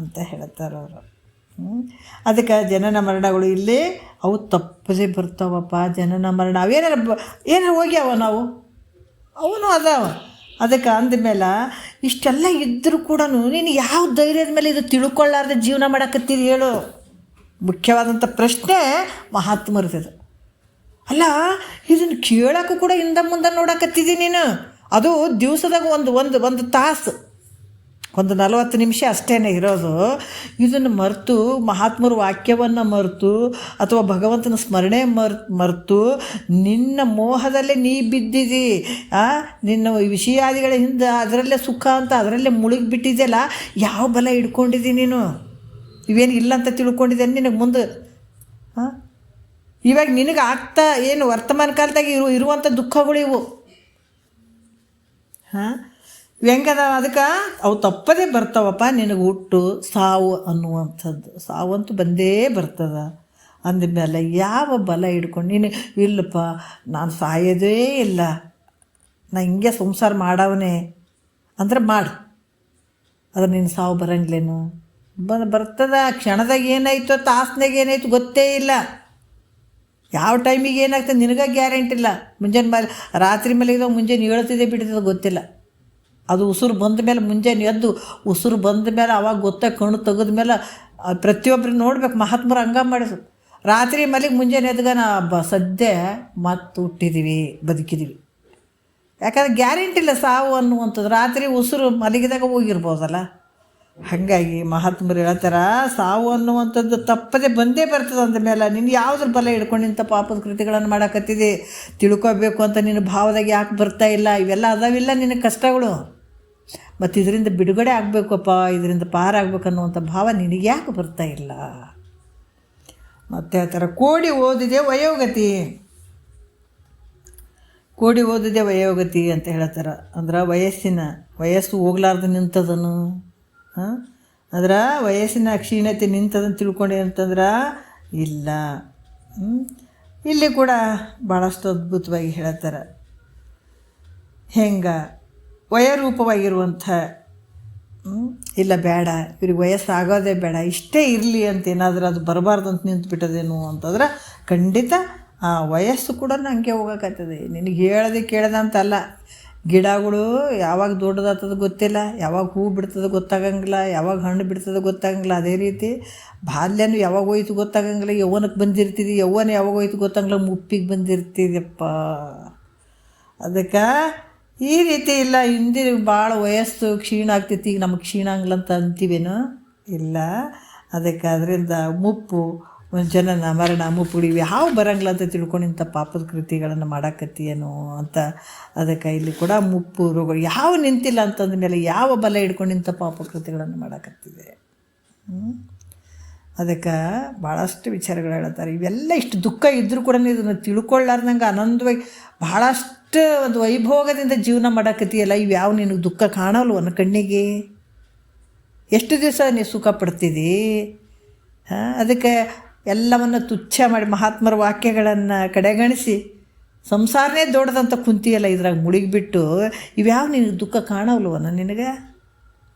Speaker 1: ಅಂತ ಹೇಳ್ತಾರೆ ಅವರು. ಅದಕ್ಕೆ ಜನನ ಮರಣಗಳು ಇಲ್ಲಿ ಅವು ತಪ್ಪದೇ ಬರ್ತಾವಪ್ಪ. ಜನನ ಮರಣ ಅವೇನಾರು ಹೋಗ್ಯಾವ, ನಾವು ಅವನು ಅದಾವ. ಅದಕ್ಕೆ ಅಂದಮೇಲೆ ಇಷ್ಟೆಲ್ಲ ಇದ್ದರೂ ಕೂಡ ನೀನು ಯಾವ ಧೈರ್ಯದ ಮೇಲೆ ಇದು ತಿಳ್ಕೊಳ್ಳಾರ್ದೆ ಜೀವನ ಮಾಡಕತ್ತೀರಿ ಹೇಳು? ಮುಖ್ಯವಾದಂಥ ಪ್ರಶ್ನೆ ಮಹಾತ್ಮರದು. ಅಲ್ಲ, ಇದನ್ನು ಕೇಳೋಕ್ಕೂ ಕೂಡ ಹಿಂದೆ ಮುಂದೆ ನೋಡಕತ್ತಿದ್ದೀನಿ ನೀನು. ಅದು ದಿವಸದಾಗ ಒಂದು ತಾಸು, ಒಂದು 40 ನಿಮಿಷ ಅಷ್ಟೇ ಇರೋದು. ಇದನ್ನು ಮರೆತು, ಮಹಾತ್ಮರ ವಾಕ್ಯವನ್ನು ಮರೆತು ಅಥವಾ ಭಗವಂತನ ಸ್ಮರಣೆ ಮರೆತು ನಿನ್ನ ಮೋಹದಲ್ಲೇ ನೀ ಬಿದ್ದಿದ್ದಿ. ನಿನ್ನ ವಿಷಯಾದಿಗಳ ಹಿಂದೆ ಅದರಲ್ಲೇ ಸುಖ ಅಂತ ಅದರಲ್ಲೇ ಮುಳುಗಿಬಿಟ್ಟಿದೆಯಲ್ಲ, ಯಾವ ಬಲ ಹಿಡ್ಕೊಂಡಿದ್ದೀನಿ ನೀನು? ಇವೇನು ಇಲ್ಲ ಅಂತ ತಿಳ್ಕೊಂಡಿದ್ದೇನೆ ನಿನಗೆ ಮುಂದೆ. ಇವಾಗ ನಿನಗೆ ಆಗ್ತಾ ಏನು ವರ್ತಮಾನ ಕಾಲದಾಗ ಇರುವಂಥ ದುಃಖಗಳು ಇವು. ಹೆಂಗದ? ಅದಕ್ಕೆ ಅವು ತಪ್ಪದೇ ಬರ್ತಾವಪ್ಪ. ನಿನಗೆ ಹುಟ್ಟು ಸಾವು ಅನ್ನುವಂಥದ್ದು, ಸಾವಂತೂ ಬಂದೇ ಬರ್ತದೆ. ಅಂದಮೇಲೆ ಯಾವ ಬಲ ಹಿಡ್ಕೊಂಡು ನೀನು ಇಲ್ಲಪ್ಪ ನಾನು ಸಾಯೋದೇ ಇಲ್ಲ, ನಾ ಹಿಂಗೆ ಸಂಸಾರ ಮಾಡವನೇ ಅಂದ್ರೆ ಮಾಡು, ಅದ್ರ ನಿನ್ನ ಸಾವು ಬರಂಗಿಲ್ಲೇನು? ಬರ್ತದ. ಕ್ಷಣದಾಗ ಏನಾಯ್ತು, ತಾಸ್ನಾಗ ಏನಾಯ್ತು ಗೊತ್ತೇ ಇಲ್ಲ. ಯಾವ ಟೈಮಿಗೆ ಏನಾಗ್ತದೆ ನಿನಗೆ ಗ್ಯಾರಂಟಿ ಇಲ್ಲ. ಮುಂಜಾನೆ ರಾತ್ರಿ ಮಲಗಿದಾಗ ಮುಂಜಾನೆ ಹೇಳ್ತಿದ್ದೆ ಬಿಡ್ತದೆ ಗೊತ್ತಿಲ್ಲ. ಅದು ಉಸಿರು ಬಂದ ಮೇಲೆ, ಮುಂಜಾನೆ ಎದ್ದು ಉಸಿರು ಬಂದ ಮೇಲೆ ಅವಾಗ ಗೊತ್ತಾಗ ಕಣ್ಣು ತೆಗೆದ ಮೇಲೆ ಪ್ರತಿಯೊಬ್ಬರು ನೋಡ್ಬೇಕು. ಮಹಾತ್ಮರು ಹಂಗ ಮಾಡಿದ್ರು. ರಾತ್ರಿ ಮಲಗಿ ಮುಂಜಾನೆ ಎದ್ಗ ಸದ್ಯ ಮತ್ತೆ ಹುಟ್ಟಿದ್ದೀವಿ, ಬದುಕಿದ್ದೀವಿ. ಯಾಕಂದ್ರೆ ಗ್ಯಾರಂಟಿ ಇಲ್ಲ ಸಾವು ಅನ್ನುವಂಥದ್ದು. ರಾತ್ರಿ ಉಸಿರು ಮಲಗಿದಾಗ ಹೋಗಿರ್ಬೋದಲ್ಲ. ಹಾಗಾಗಿ ಮಹಾತ್ಮರು ಹೇಳ್ತಾರ, ಸಾವು ಅನ್ನುವಂಥದ್ದು ತಪ್ಪದೆ ಬಂದೇ ಬರ್ತದೆ. ಅಂದಮೇಲೆ ನೀನು ಯಾವುದ್ರ ಬಲ ಹಿಡ್ಕೊಂಡು ಇಂಥ ಪಾಪದ ಕೃತಿಗಳನ್ನು ಮಾಡಕತ್ತಿದೆ ತಿಳ್ಕೊಬೇಕು ಅಂತ ನಿನ್ನ ಭಾವದಾಗ ಯಾಕೆ ಬರ್ತಾ ಇಲ್ಲ? ಇವೆಲ್ಲ ಅದಾವಿಲ್ಲ ನಿನ್ನ ಕಷ್ಟಗಳು. ಮತ್ತು ಇದರಿಂದ ಬಿಡುಗಡೆ ಆಗಬೇಕಪ್ಪ, ಇದರಿಂದ ಪಾರಾಗಬೇಕು ಅನ್ನುವಂಥ ಭಾವ ನಿನಗೆ ಯಾಕೆ ಬರ್ತಾ ಇಲ್ಲ? ಮತ್ತು ಆ ಥರ ಕೋಡಿ ಓದಿದೆ ವಯೋಗತಿ ಅಂತ ಹೇಳ್ತಾರೆ. ಅಂದ್ರೆ ವಯಸ್ಸು ಹೋಗ್ಲಾರ್ದು ನಿಂತದನು. ಅದರ ವಯಸ್ಸಿನ ಕ್ಷೀಣತೆ ನಿಂತದನ್ನು ತಿಳ್ಕೊಂಡೆ ಅಂತಂದ್ರೆ ಇಲ್ಲ. ಇಲ್ಲಿ ಕೂಡ ಭಾಳಷ್ಟು ಅದ್ಭುತವಾಗಿ ಹೇಳ್ತಾರೆ. ಹೆಂಗೆ ವಯೋರೂಪವಾಗಿರುವಂಥ ಇಲ್ಲ ಬೇಡ, ಇವ್ರಿಗೆ ವಯಸ್ಸಾಗೋದೇ ಬೇಡ, ಇಷ್ಟೇ ಇರಲಿ ಅಂತ ಏನಾದರೂ ಅದು ಬರಬಾರ್ದು ಅಂತ ನಿಂತುಬಿಟ್ಟದೇನು ಅಂತಂದ್ರೆ ಖಂಡಿತ ಆ ವಯಸ್ಸು ಕೂಡ ಹಂಗೆ ಹೋಗೋಕ್ಕಾಗ್ತದೆ. ನಿನಗೆ ಕೇಳದೆ ಅಂತಲ್ಲ. ಗಿಡಗಳು ಯಾವಾಗ ದೊಡ್ಡದಾಗ್ತದೆ ಗೊತ್ತಿಲ್ಲ, ಯಾವಾಗ ಹೂ ಬಿಡ್ತದೆ ಗೊತ್ತಾಗಂಗಿಲ್ಲ, ಯಾವಾಗ ಹಣ್ಣು ಬಿಡ್ತದೆ ಗೊತ್ತಾಗಂಗಿಲ್ಲ. ಅದೇ ರೀತಿ ಬಾಲ್ಯನೂ ಯಾವಾಗ ಹೋಯ್ತು ಗೊತ್ತಾಗಂಗಿಲ್ಲ, ಯೌವನಕ್ಕೆ ಬಂದಿರ್ತೀವಿ, ಯೌವನ ಯಾವಾಗ ಹೋಯ್ತು ಗೊತ್ತಾಗಂಗಿಲ್ಲ, ಮುಪ್ಪಿಗೆ ಬಂದಿರ್ತೀವಪ್ಪ. ಅದಕ್ಕೆ ಈ ರೀತಿ ಇಲ್ಲ. ಹಿಂದಿನ ಭಾಳ ವಯಸ್ಸು ಕ್ಷೀಣ ಆಗ್ತೈತಿ, ಈಗ ನಮಗೆ ಕ್ಷೀಣ ಆಗಲ್ಲ ಅಂತ ಅಂತೀವೇನು? ಇಲ್ಲ. ಅದಕ್ಕೆ ಅದರಿಂದ ಮುಪ್ಪು ಒಂದು ಜನನ ಮರಣ ಮುಪ್ಪುಡಿ ಯಾವ ಬರಂಗಿಲ್ಲ ಅಂತ ತಿಳ್ಕೊಂಡು ಇಂಥ ಪಾಪದ ಕೃತಿಗಳನ್ನು ಮಾಡಾಕತ್ತೀಯೇನೋ ಅಂತ. ಅದಕ್ಕೆ ಇಲ್ಲಿ ಕೂಡ ಮುಪ್ಪು ರೋಗ ಯಾವ ನಿಂತಿಲ್ಲ ಅಂತಂದ ಮೇಲೆ ಯಾವ ಬಲ ಹಿಡ್ಕೊಂಡು ಇಂಥ ಪಾಪ ಕೃತಿಗಳನ್ನು ಮಾಡಾಕತ್ತಿದೆ. ಅದಕ್ಕೆ ಭಾಳಷ್ಟು ವಿಚಾರಗಳು ಹೇಳ್ತಾರೆ. ಇವೆಲ್ಲ ಇಷ್ಟು ದುಃಖ ಇದ್ದರೂ ಕೂಡ ಇದನ್ನು ತಿಳ್ಕೊಳ್ಳಾರ್ದಂಗೆ ಆನಂದವಾಗಿ ಭಾಳಷ್ಟು ಒಂದು ವೈಭೋಗದಿಂದ ಜೀವನ ಮಾಡಾಕತ್ತೀಯಲ್ಲ, ಇವು ಯಾವ ನಿನಗೆ ದುಃಖ ಕಾಣಲ್ವ ನನ್ನ ಕಣ್ಣಿಗೆ? ಎಷ್ಟು ದಿವಸ ನೀವು ಸುಖ ಪಡ್ತಿದ್ದಿ? ಅದಕ್ಕೆ ಎಲ್ಲವನ್ನು ತುಚ್ಛ ಮಾಡಿ ಮಹಾತ್ಮರ ವಾಕ್ಯಗಳನ್ನು ಕಡೆಗಣಿಸಿ ಸಂಸಾರನೇ ದೊಡ್ಡದಂತ ಕುಂತಿಯಲ್ಲ ಇದ್ರಾಗ ಮುಳುಗಿಬಿಟ್ಟು ಇವ್ಯಾವ ನಿನಗೆ ದುಃಖ ಕಾಣಲ್ವನ ನಿನಗೆ?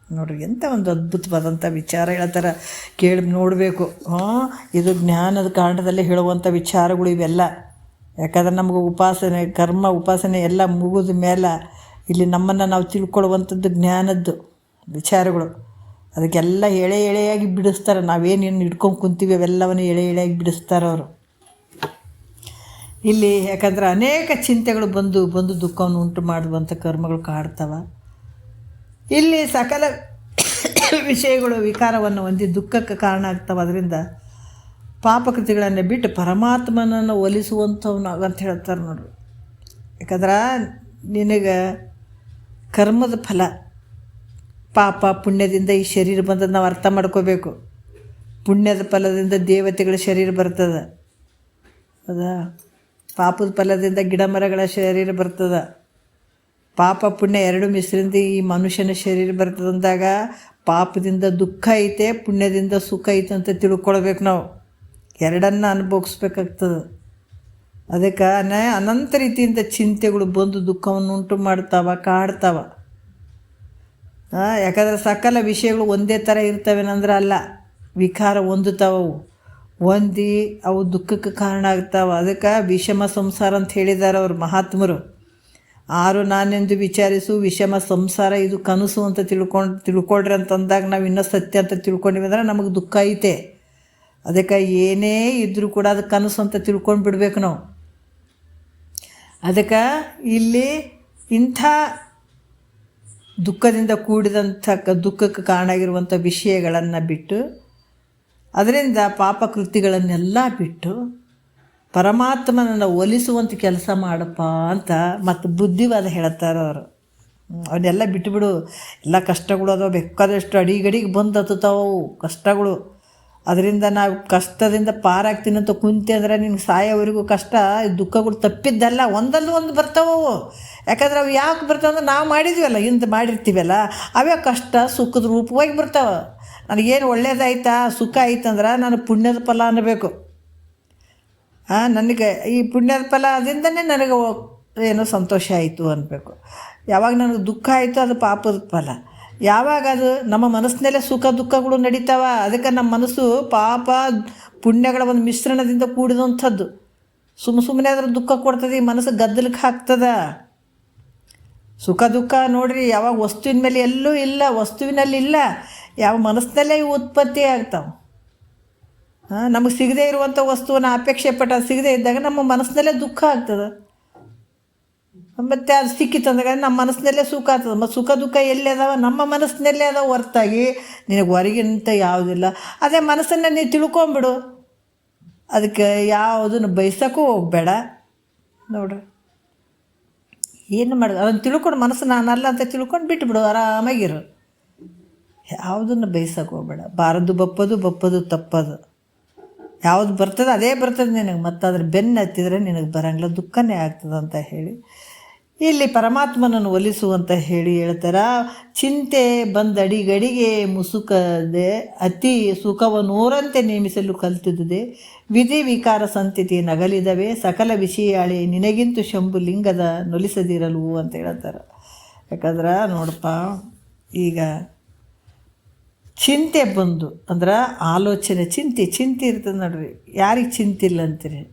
Speaker 1: ನೋಡ್ರಿ ಎಂಥ ಒಂದು ಅದ್ಭುತವಾದಂಥ ವಿಚಾರ ಹೇಳ್ತಾರೆ, ಕೇಳಿ ನೋಡಬೇಕು. ಇದು ಜ್ಞಾನದ ಕಾರಣದಲ್ಲಿ ಹೇಳುವಂಥ ವಿಚಾರಗಳು ಇವೆಲ್ಲ. ಯಾಕಂದ್ರೆ ನಮಗೆ ಉಪಾಸನೆ ಕರ್ಮ ಉಪಾಸನೆ ಎಲ್ಲ ಮುಗಿದ ಮೇಲೆ ಇಲ್ಲಿ ನಮ್ಮನ್ನು ನಾವು ತಿಳ್ಕೊಳ್ಳುವಂಥದ್ದು ಜ್ಞಾನದ್ದು ವಿಚಾರಗಳು. ಅದಕ್ಕೆಲ್ಲ ಎಳೆ ಎಳೆಯಾಗಿ ಬಿಡಿಸ್ತಾರೆ. ನಾವೇನೇನು ಹಿಡ್ಕೊಂಡು ಕುಂತೀವಿ ಅವೆಲ್ಲವನ್ನು ಎಳೆ ಎಳೆಯಾಗಿ ಬಿಡಿಸ್ತಾರೆ ಅವರು ಇಲ್ಲಿ. ಯಾಕಂದ್ರೆ ಅನೇಕ ಚಿಂತೆಗಳು ಬಂದು ಬಂದು ದುಃಖವನ್ನು ಉಂಟು ಮಾಡುವಂಥ ಕರ್ಮಗಳು ಕಾಡ್ತವೆ. ಇಲ್ಲಿ ಸಕಲ ವಿಷಯಗಳು ವಿಕಾರವನ್ನು ಹೊಂದಿ ದುಃಖಕ್ಕೆ ಕಾರಣ ಆಗ್ತವೆ. ಅದರಿಂದ ಪಾಪಕೃತಿಗಳನ್ನು ಬಿಟ್ಟು ಪರಮಾತ್ಮನನ್ನು ಒಲಿಸುವಂಥವ್ನು ಅಂತ ಹೇಳ್ತಾರೆ ನೋಡ್ರಿ. ಯಾಕಂದ್ರೆ ನಿನಗೆ ಕರ್ಮದ ಫಲ ಪಾಪ ಪುಣ್ಯದಿಂದ ಈ ಶರೀರ ಬಂದದ್ದು ನಾವು ಅರ್ಥ ಮಾಡ್ಕೋಬೇಕು. ಪುಣ್ಯದ ಫಲದಿಂದ ದೇವತೆಗಳ ಶರೀರ ಬರ್ತದೆ, ಹೌದಾ? ಪಾಪದ ಫಲದಿಂದ ಗಿಡ ಮರಗಳ ಶರೀರ ಬರ್ತದೆ. ಪಾಪ ಪುಣ್ಯ ಎರಡು ಮಿಶ್ರಿಂದ ಈ ಮನುಷ್ಯನ ಶರೀರ ಬರ್ತದೆ ಅಂದಾಗ ಪಾಪದಿಂದ ದುಃಖ ಐತೆ, ಪುಣ್ಯದಿಂದ ಸುಖ ಐತೆ ಅಂತ ತಿಳ್ಕೊಳ್ಬೇಕು. ನಾವು ಎರಡನ್ನು ಅನುಭವಿಸ್ಬೇಕಾಗ್ತದೆ. ಅದಕ್ಕೆ ಅನಂತ ರೀತಿಯಿಂದ ಚಿಂತೆಗಳು ಬಂದು ದುಃಖವನ್ನು ಉಂಟು ಮಾಡ್ತಾವ, ಕಾಡ್ತಾವ. ಯಾಕಂದ್ರೆ ಸಕಲ ವಿಷಯಗಳು ಒಂದೇ ಥರ ಇರ್ತವೇನಂದ್ರೆ ಅಲ್ಲ, ವಿಕಾರ ಹೊಂದುತ್ತಾವವು, ಹೊಂದಿ ಅವು ದುಃಖಕ್ಕೆ ಕಾರಣ ಆಗ್ತಾವೆ. ಅದಕ್ಕೆ ವಿಷಮ ಸಂಸಾರ ಅಂತ ಹೇಳಿದ್ದಾರೆ ಅವರು ಮಹಾತ್ಮರು. ಆರು ನಾನೆಂದು ವಿಚಾರಿಸು ವಿಷಮ ಸಂಸಾರ, ಇದು ಕನಸು ಅಂತ ತಿಳ್ಕೊಳ್ರಿ ಅಂತಂದಾಗ ನಾವು ಇನ್ನೂ ಸತ್ಯ ಅಂತ ತಿಳ್ಕೊಂಡಿವಿ ಅಂದ್ರೆ ನಮಗೆ ದುಃಖ ಐತೆ. ಅದಕ್ಕೆ ಏನೇ ಇದ್ದರೂ ಕೂಡ ಅದು ಕನಸು ಅಂತ ತಿಳ್ಕೊಂಡು ಬಿಡ್ಬೇಕು ನಾವು. ಅದಕ್ಕೆ ಇಲ್ಲಿ ಇಂಥ ದುಃಖದಿಂದ ಕೂಡಿದಂಥ ದುಃಖಕ್ಕೆ ಕಾರಣ ಆಗಿರುವಂಥ ವಿಷಯಗಳನ್ನು ಬಿಟ್ಟು, ಅದರಿಂದ ಪಾಪಕೃತಿಗಳನ್ನೆಲ್ಲ ಬಿಟ್ಟು ಪರಮಾತ್ಮನನ್ನು ಒಲಿಸುವಂಥ ಕೆಲಸ ಮಾಡಪ್ಪ ಅಂತ ಮತ್ತು ಬುದ್ಧಿವಾದ ಹೇಳ್ತಾರೆ ಅವರು. ಅವನ್ನೆಲ್ಲ ಬಿಟ್ಟುಬಿಡು. ಎಲ್ಲ ಕಷ್ಟಗಳು ಅದಾವೆ, ಬೇಕಾದಷ್ಟು ಅಡಿಗಡಿಗೆ ಬಂದು ಹತ್ತುತ್ತಾವು ಕಷ್ಟಗಳು. ಅದರಿಂದ ನಾವು ಕಷ್ಟದಿಂದ ಪಾರಾಗ್ತೀನಿ ಅಂತ ಕುಂತಿ ಅಂದ್ರೆ ನಿನ್ಗೆ ಸಾಯೋವರೆಗೂ ಕಷ್ಟ ದುಃಖಗಳು ತಪ್ಪಿದ್ದಲ್ಲ, ಒಂದಲ್ಲೂ ಒಂದು ಬರ್ತಾವವು. ಯಾಕಂದ್ರೆ ಅವು ಯಾಕೆ ಬರ್ತಾವೆ ಅಂದ್ರೆ ನಾವು ಮಾಡಿದ್ವಲ್ಲ, ಹಿಂದೆ ಮಾಡಿರ್ತೀವಲ್ಲ, ಅವೇ ಕಷ್ಟ ಸುಖದ ರೂಪವಾಗಿ ಬರ್ತಾವೆ. ನನಗೇನು ಒಳ್ಳೇದಾಯ್ತಾ ಸುಖ ಆಯ್ತಂದ್ರೆ ನಾನು ಪುಣ್ಯದ ಫಲ ಅನ್ನಬೇಕು. ನನಗೆ ಈ ಪುಣ್ಯದ ಫಲದಿಂದನೇ ನನಗೆ ಏನೋ ಸಂತೋಷ ಆಯಿತು ಅನ್ನಬೇಕು. ಯಾವಾಗ ನನಗೆ ದುಃಖ ಆಯಿತು ಅದು ಪಾಪದ ಫಲ. ಯಾವಾಗ ಅದು ನಮ್ಮ ಮನಸ್ಸಿನಲ್ಲೇ ಸುಖ ದುಃಖಗಳು ನಡೀತಾವ. ಅದಕ್ಕೆ ನಮ್ಮ ಮನಸ್ಸು ಪಾಪ ಪುಣ್ಯಗಳ ಒಂದು ಮಿಶ್ರಣದಿಂದ ಕೂಡಿದಂಥದ್ದು. ಸುಮ್ಮನೆ ಅದ್ರ ದುಃಖ ಕೊಡ್ತದೆ, ಈ ಮನಸ್ಸು ಗದ್ದಲಕ್ಕೆ ಹಾಕ್ತದೆ. ಸುಖ ದುಃಖ ನೋಡ್ರಿ ಯಾವಾಗ ವಸ್ತುವಿನ ಮೇಲೆ ಎಲ್ಲೂ ಇಲ್ಲ, ವಸ್ತುವಿನಲ್ಲಿ ಇಲ್ಲ, ಯಾವ ಮನಸ್ಸಿನಲ್ಲೇ ಇವು ಉತ್ಪತ್ತಿ ಆಗ್ತಾವೆ. ನಮಗೆ ಸಿಗದೇ ಇರುವಂಥ ವಸ್ತುವನ್ನು ಅಪೇಕ್ಷೆ ಪಟ್ಟು ಅದು ಸಿಗದೇ ಇದ್ದಾಗ ನಮ್ಮ ಮನಸ್ಸಿನಲ್ಲೇ ದುಃಖ ಆಗ್ತದೆ. ಮತ್ತು ಅದು ಸಿಕ್ಕಿತ್ತಂದಾಗ ನಮ್ಮ ಮನಸ್ಸಿನಲ್ಲೇ ಸುಖ ಆಗ್ತದೆ. ಮತ್ತು ಸುಖ ದುಃಖ ಎಲ್ಲಿ ಅದಾವ? ನಮ್ಮ ಮನಸ್ಸಿನಲ್ಲೇ ಅದಾವ, ಹೊರತಾಗಿ ನಿನಗೆ ಹೊರಗಿಂತ ಯಾವುದಿಲ್ಲ. ಅದೇ ಮನಸ್ಸನ್ನು ನೀವು ತಿಳ್ಕೊಂಬಿಡು, ಅದಕ್ಕೆ ಯಾವುದನ್ನು ಬಯಸೋಕ್ಕೂ ಹೋಗಬೇಡ. ನೋಡ್ರಿ ಏನು ಮಾಡೋದು, ಅದನ್ನು ತಿಳ್ಕೊಂಡು ಮನಸ್ಸು ನಾನಲ್ಲ ಅಂತ ತಿಳ್ಕೊಂಡು ಬಿಟ್ಟುಬಿಡು, ಆರಾಮಾಗಿರು. ಯಾವುದನ್ನು ಬಯಸೋಕೆ ಹೋಗಬೇಡ. ಬಾರದು ಬಪ್ಪದು ತಪ್ಪದು. ಯಾವುದು ಬರ್ತದೆ ಅದೇ ಬರ್ತದೆ ನಿನಗೆ. ಮತ್ತು ಅದ್ರ ಬೆನ್ನು ಹತ್ತಿದ್ರೆ ನಿನಗೆ ಬರೋಂಗಿಲ್ಲ, ದುಃಖನೇ ಆಗ್ತದೆ ಅಂತ ಹೇಳಿ ಇಲ್ಲಿ ಪರಮಾತ್ಮನನ್ನು ಒಲಿಸುವಂತ ಹೇಳಿ ಹೇಳ್ತಾರೆ. ಚಿಂತೆ ಬಂದಡಿಗಡಿಗೆ ಮುಸುಕದೆ ಅತಿ ಸುಖವನೂರಂತೆ ನೇಮಿಸಲು ಕಲ್ತಿದ್ದುದೆ. ವಿಧಿ ವಿಕಾರ ಸಂತಿತಿ ನಗಲಿದವೆ ಸಕಲ ವಿಷಯಾಳಿ ನಿನಗಿಂತು ಶಂಭು ಲಿಂಗದ ನೊಲಿಸದಿರಲು ಅಂತ ಹೇಳ್ತಾರೆ. ಯಾಕಂದ್ರೆ ನೋಡಪ್ಪ, ಈಗ ಚಿಂತೆ ಬಂದು ಅಂದ್ರೆ ಆಲೋಚನೆ ಚಿಂತೆ ಇರ್ತದೆ ನೋಡ್ರಿ. ಯಾರಿಗೆ ಚಿಂತಿಲ್ಲ ಅಂತೀರಿ?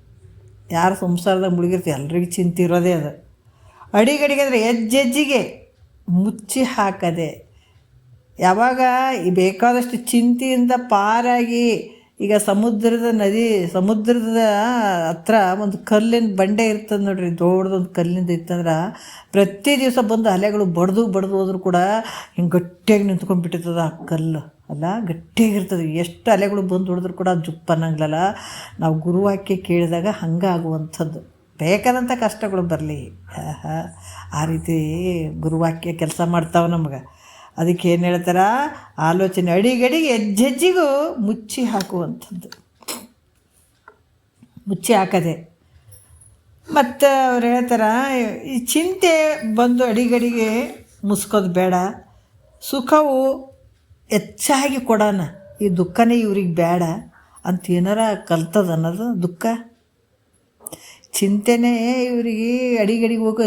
Speaker 1: ಯಾರು ಸಂಸಾರದಾಗ ಮುಳುಗಿರ್ತೀವಿ ಎಲ್ರಿಗೂ ಚಿಂತೆ ಇರೋದೇ ಅದು. ಅಡಿಗಡಿಗೆ ಅಂದರೆ ಹೆಜ್ಜೆಜ್ಜಿಗೆ ಮುಚ್ಚಿ ಹಾಕದೆ ಯಾವಾಗ ಬೇಕಾದಷ್ಟು ಚಿಂತೆಯಿಂದ ಪಾರಾಗಿ ಈಗ ಸಮುದ್ರದ ಹತ್ರ ಒಂದು ಕಲ್ಲಿನ ಬಂಡೆ ಇರ್ತದೆ ನೋಡ್ರಿ, ದೊಡ್ಡದೊಂದು ಕಲ್ಲಿಂದ ಇತ್ತಂದ್ರೆ ಪ್ರತಿ ದಿವಸ ಬಂದು ಅಲೆಗಳು ಬಡ್ದು ಹೋದ್ರು ಕೂಡ ಹಿಂಗೆ ಗಟ್ಟಿಯಾಗಿ ನಿಂತ್ಕೊಂಡ್ಬಿಟ್ಟಿರ್ತದೆ ಆ ಕಲ್ಲು. ಅಲ್ಲ, ಗಟ್ಟಿಯಾಗಿರ್ತದೆ. ಎಷ್ಟು ಅಲೆಗಳು ಬಂದು ಹೊಡೆದ್ರು ಕೂಡ ಜುಪ್ ಅನ್ನಂಗಿಲ್ಲ. ನಾವು ಗುರುವಾಕ್ಯ ಕೇಳಿದಾಗ ಹಂಗಾಗುವಂಥದ್ದು. ಬೇಕಾದಂಥ ಕಷ್ಟಗಳು ಬರಲಿ, ಆ ರೀತಿ ಗುರುವಾಕ್ಯ ಕೆಲಸ ಮಾಡ್ತಾವೆ ನಮ್ಗೆ. ಅದಕ್ಕೆ ಏನು ಹೇಳ್ತಾರೆ, ಆಲೋಚನೆ ಅಡಿಗಡಿಗೆ ಹೆಜ್ಜೆಜ್ಜಿಗೂ ಮುಚ್ಚಿ ಹಾಕುವಂಥದ್ದು, ಮುಚ್ಚಿ ಹಾಕದೆ. ಮತ್ತು ಅವ್ರು ಹೇಳ್ತಾರೆ, ಈ ಚಿಂತೆ ಬಂದು ಅಡಿಗಡಿಗೆ ಮುಸ್ಕೋದು ಬೇಡ, ಸುಖವು ಹೆಚ್ಚಾಗಿ ಕೊಡೋಣ, ಈ ದುಃಖನೇ ಇವ್ರಿಗೆ ಬೇಡ ಅಂತ ಏನಾರ ಕಲ್ತದ ಅನ್ನೋದು. ದುಃಖ ಚಿಂತೆನೇ ಇವರಿಗೆ ಅಡಿಗಡಿಗೆ ಹೋಗೋ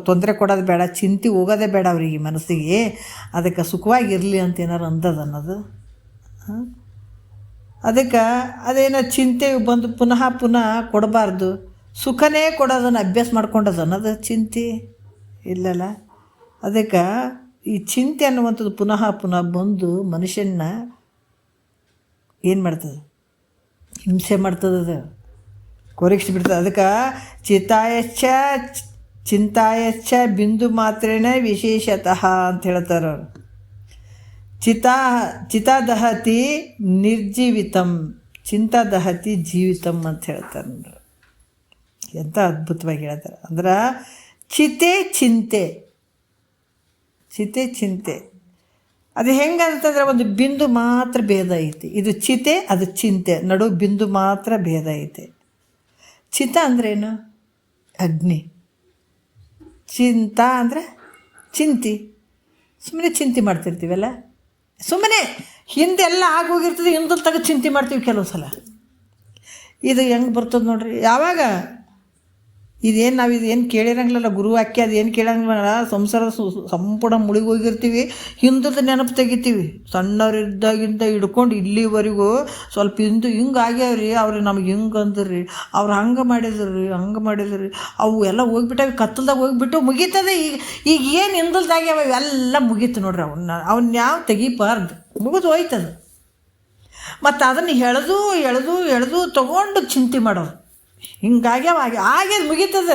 Speaker 1: ತೊಂದರೆ ಕೊಡೋದು ಬೇಡ, ಚಿಂತೆ ಹೋಗೋದೇ ಬೇಡ ಅವರಿಗೆ ಮನಸ್ಸಿಗೆ. ಅದಕ್ಕೆ ಸುಖವಾಗಿರಲಿ ಅಂತ ಏನಾರು ಅಂದದ ಅನ್ನೋದು. ಅದಕ್ಕೆ ಅದೇನೋ ಚಿಂತೆ ಬಂದು ಪುನಃ ಕೊಡಬಾರ್ದು, ಸುಖನೇ ಕೊಡೋದನ್ನು ಅಭ್ಯಾಸ ಮಾಡ್ಕೊಂಡದ ಅನ್ನೋದು ಚಿಂತೆ ಇಲ್ಲಲ್ಲ. ಅದಕ್ಕೆ ಈ ಚಿಂತೆ ಅನ್ನುವಂಥದ್ದು ಪುನಃ ಬಂದು ಮನುಷ್ಯನ ಏನು ಮಾಡ್ತದೆ, ಹಿಂಸೆ ಮಾಡ್ತದದು, ಕೊರಗಿಸ್ಬಿಡ್ತದೆ. ಅದಕ್ಕೆ ಚಿಂತಾಯಚ್ಚ ಬಿಂದು ಮಾತ್ರೇನ ವಿಶೇಷತಃ ಅಂತ ಹೇಳ್ತಾರೆ ಅವರು. ಚಿತಾದಹತಿ ನಿರ್ಜೀವಿತಂ, ಚಿಂತಾದಹತಿ ಜೀವಿತಂ ಅಂತ ಹೇಳ್ತಾರೆ ನೋಡ್ರಿ. ಎಂಥ ಅದ್ಭುತವಾಗಿ ಹೇಳ್ತಾರೆ. ಅಂದ್ರೆ ಚಿಂತೆ ಅದು ಹೆಂಗೆ ಅಂತಂದ್ರೆ ಒಂದು ಬಿಂದು ಮಾತ್ರ ಭೇದ ಐತಿ. ಇದು ಚಿತೆ, ಅದು ಚಿಂತೆ, ನಡು ಬಿಂದು ಮಾತ್ರ ಭೇದ ಐತೆ. ಚಿತ ಅಂದ್ರೇನು? ಅಗ್ನಿ. ಚಿಂತ ಅಂದರೆ ಚಿಂತೆ, ಸುಮ್ಮನೆ ಚಿಂತೆ ಮಾಡ್ತಿರ್ತೀವಲ್ಲ, ಸುಮ್ಮನೆ ಹಿಂದೆಲ್ಲ ಆಗೋಗಿರ್ತದೆ, ಹಿಂದಲ್ಲಿ ತೆಗೆದು ಚಿಂತೆ ಮಾಡ್ತೀವಿ ಕೆಲವು ಸಲ. ಇದು ಹೆಂಗೆ ಬರ್ತದೆ ನೋಡ್ರಿ, ಯಾವಾಗ ನಾವು ಇದೇನು ಕೇಳಿರಂಗಿಲ್ಲ ಗುರುವಾಕ್ಯ, ಅದೇನು ಕೇಳಂಗಿಲ್ಲ. ಸಂಸಾರದ ಸಂಪೂರ್ಣ ಮುಳುಗಿ ಹೋಗಿರ್ತೀವಿ, ಹಿಂದದ ನೆನಪು ತೆಗಿತೀವಿ. ಸಣ್ಣವರಿದ್ದಾಗಿಂದ ಹಿಡ್ಕೊಂಡು ಇಲ್ಲಿವರೆಗೂ ಸ್ವಲ್ಪ ಹಿಂಗೆ ಆಗ್ಯಾವ್ರಿ, ಅವ್ರು ನಮ್ಗೆ ಹಿಂಗೆ ಅಂದ್ರಿ, ಅವ್ರು ಹಂಗೆ ಮಾಡಿದ್ರಿ, ಅವು ಎಲ್ಲ ಹೋಗ್ಬಿಟ್ಟವೆ, ಕತ್ತಲ್ದಾಗ ಹೋಗ್ಬಿಟ್ಟು ಮುಗೀತದೆ. ಈಗ ಏನು ಹಿಂದಲ್ದಾಗ್ಯಾವ ಇವೆಲ್ಲ ಮುಗೀತು ನೋಡ್ರಿ. ಅವನ್ನ ಯಾವ ತೆಗಿಬಾರ್ದು, ಮುಗಿದು ಹೋಯ್ತದ. ಮತ್ತು ಅದನ್ನು ಎಳೆದು ತೊಗೊಂಡು ಚಿಂತೆ ಮಾಡೋದು, ಹಿಂಗಾಗ್ಯಾವ ಆಗ್ಯದ ಮುಗೀತದ.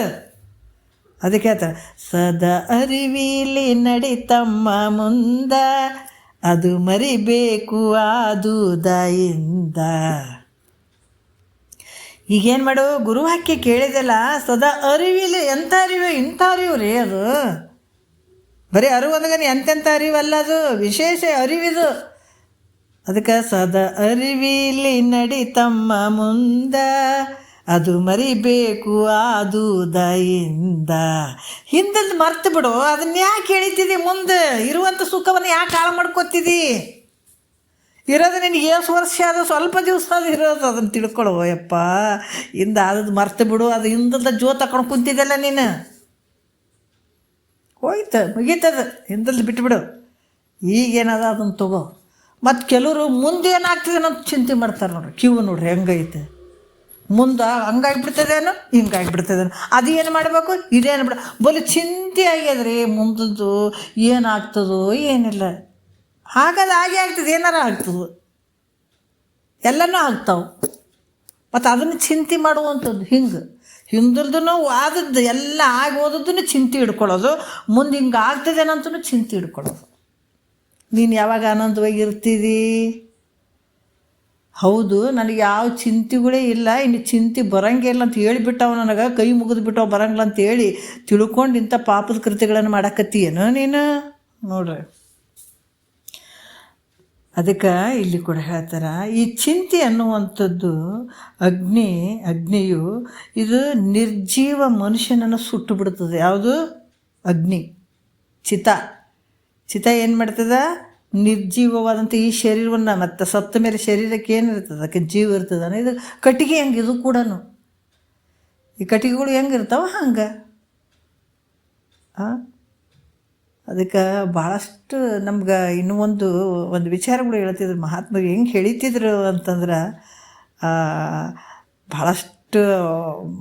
Speaker 1: ಅದಕ್ಕೆ ಹೇಳ್ತಾರೆ, ಸದಾ ಅರಿವಿಲಿ ನಡಿತಮ್ಮ ಮುಂದ, ಅದು ಮರಿಬೇಕು ಆದುದಾಯಿಂದ. ಈಗೇನು ಮಾಡು, ಗುರುವಾಕ್ಯ ಕೇಳಿದೆಲ್ಲ ಸದಾ ಅರಿವಿಲಿ. ಎಂಥ ಅರಿವು, ಇಂಥ ಅರಿವು ರೀ ಅದು. ಬರೀ ಅರಿವು ಅಂದಾಗ ಎಂತೆಂಥ ಅರಿವಲ್ಲ, ಅದು ವಿಶೇಷ ಅರಿವಿದು. ಅದಕ್ಕೆ ಸದಾ ಅರಿವಿಲಿ ನಡಿತಮ್ಮ ಮುಂದ, ಅದು ಮರಿಬೇಕು ಆದುದಾಯಿಂದ. ಹಿಂದಲ್ಲಿ ಮರ್ತು ಬಿಡು, ಅದನ್ನ ಯಾಕೆ ಹೇಳಿದ್ದಿ? ಮುಂದೆ ಇರುವಂಥ ಸುಖವನ್ನು ಯಾಕೆ ಹಾಳು ಮಾಡ್ಕೊತಿದ್ದಿ? ಇರೋದು ನಿನಗೆ ಎಷ್ಟು ವರ್ಷ ಅದು, ಸ್ವಲ್ಪ ದಿವಸ ಅದು ಇರೋದು, ಅದನ್ನು ತಿಳ್ಕೊಳ್ಳೋ ಯಪ್ಪ. ಆದದ್ದು ಮರ್ತು ಬಿಡು. ಅದು ಹಿಂದಲ್ದ ಜೋ ತಕೊಂಡು ಕುಂತಿದ್ದಲ್ಲ ನೀನು, ಹೋಯ್ತು ಮುಗೀತದ. ಹಿಂದಲ್ದು ಬಿಟ್ಬಿಡು. ಈಗೇನದ ಅದನ್ನು ತಗೋ. ಮತ್ತು ಕೆಲವರು ಮುಂದೇನಾಗ್ತದೆ ಅನ್ನೋದು ಚಿಂತೆ ಮಾಡ್ತಾರೆ ನೋಡ್ರಿ. ಕಿವು ನೋಡ್ರಿ ಹೆಂಗೈತೆ, ಮುಂದೆ ಹಂಗಾಗಿಬಿಡ್ತದೇನೋ ಹಿಂಗಾಗಿಬಿಡ್ತದೇನೋ, ಅದು ಏನು ಮಾಡಬೇಕು, ಇದೇನು ಬಿಡ ಬಲಿ ಚಿಂತೆ ಆಗ್ಯದ್ರಿ. ಮುಂದದ್ದು ಏನಾಗ್ತದೋ ಏನಿಲ್ಲ, ಹಾಗಾದ್ರೆ ಹಾಗೆ ಆಗ್ತದೆ, ಏನಾರ ಆಗ್ತದೆ, ಎಲ್ಲನೂ ಆಗ್ತಾವೆ. ಮತ್ತು ಅದನ್ನು ಚಿಂತೆ ಮಾಡುವಂಥದ್ದು ಹಿಂದಲ್ದೂ ಆದದ್ದು ಎಲ್ಲ ಆಗಿ ಹೋದದ್ದನ್ನು ಚಿಂತೆ ಹಿಡ್ಕೊಳ್ಳೋದು, ಮುಂದೆ ಹಿಂಗೆ ಆಗ್ತದೇನಂತೂ ಚಿಂತೆ ಹಿಡ್ಕೊಳ್ಳೋದು. ನೀನು ಯಾವಾಗ ಆನಂದವಾಗಿರ್ತೀರಿ? ಹೌದು, ನನಗೆ ಯಾವ ಚಿಂತೆಗಳೇ ಇಲ್ಲ, ಇನ್ನು ಚಿಂತೆ ಬರೋಂಗಿಲ್ಲ ಅಂತ ಹೇಳಿಬಿಟ್ಟವ, ನನಗೆ ಕೈ ಮುಗಿದು ಬಿಟ್ಟವ ಬರೋಂಗಿಲ್ಲ ಅಂತೇಳಿ ತಿಳ್ಕೊಂಡು ಇಂಥ ಪಾಪದ ಕೃತ್ಯಗಳನ್ನು ಮಾಡಕತ್ತೀಯೇನೋ ನೀನು ನೋಡ್ರಿ. ಅದಕ್ಕೆ ಇಲ್ಲಿ ಕೂಡ ಹೇಳ್ತಾರೆ, ಈ ಚಿಂತೆ ಅನ್ನುವಂಥದ್ದು ಅಗ್ನಿಯು ಇದು ನಿರ್ಜೀವ ಮನುಷ್ಯನನ್ನು ಸುಟ್ಟು ಬಿಡ್ತದೆ. ಯಾವುದು? ಅಗ್ನಿ. ಚಿತ ಏನು ಮಾಡ್ತದ? ನಿರ್ಜೀವವಾದಂಥ ಈ ಶರೀರವನ್ನು, ಮತ್ತು ಸತ್ತ ಮೇಲೆ ಶರೀರಕ್ಕೆ ಏನಿರ್ತದೆ, ಅದಕ್ಕೆ ಜೀವ ಇರ್ತದೆ. ಇದು ಕಟ್ಟಿಗೆ ಹೆಂಗೆ, ಇದು ಕೂಡ ಈ ಕಟ್ಟಿಗೆಗಳು ಹೆಂಗಿರ್ತಾವ ಹಂಗೆ. ಅದಕ್ಕೆ ಭಾಳಷ್ಟು ನಮ್ಗೆ ಇನ್ನೂ ಒಂದು ವಿಚಾರಗಳು ಹೇಳ್ತಿದ್ರು ಮಹಾತ್ಮರು. ಹೆಂಗೆ ಹೇಳ್ತಿದ್ರು ಅಂತಂದ್ರೆ, ಭಾಳಷ್ಟು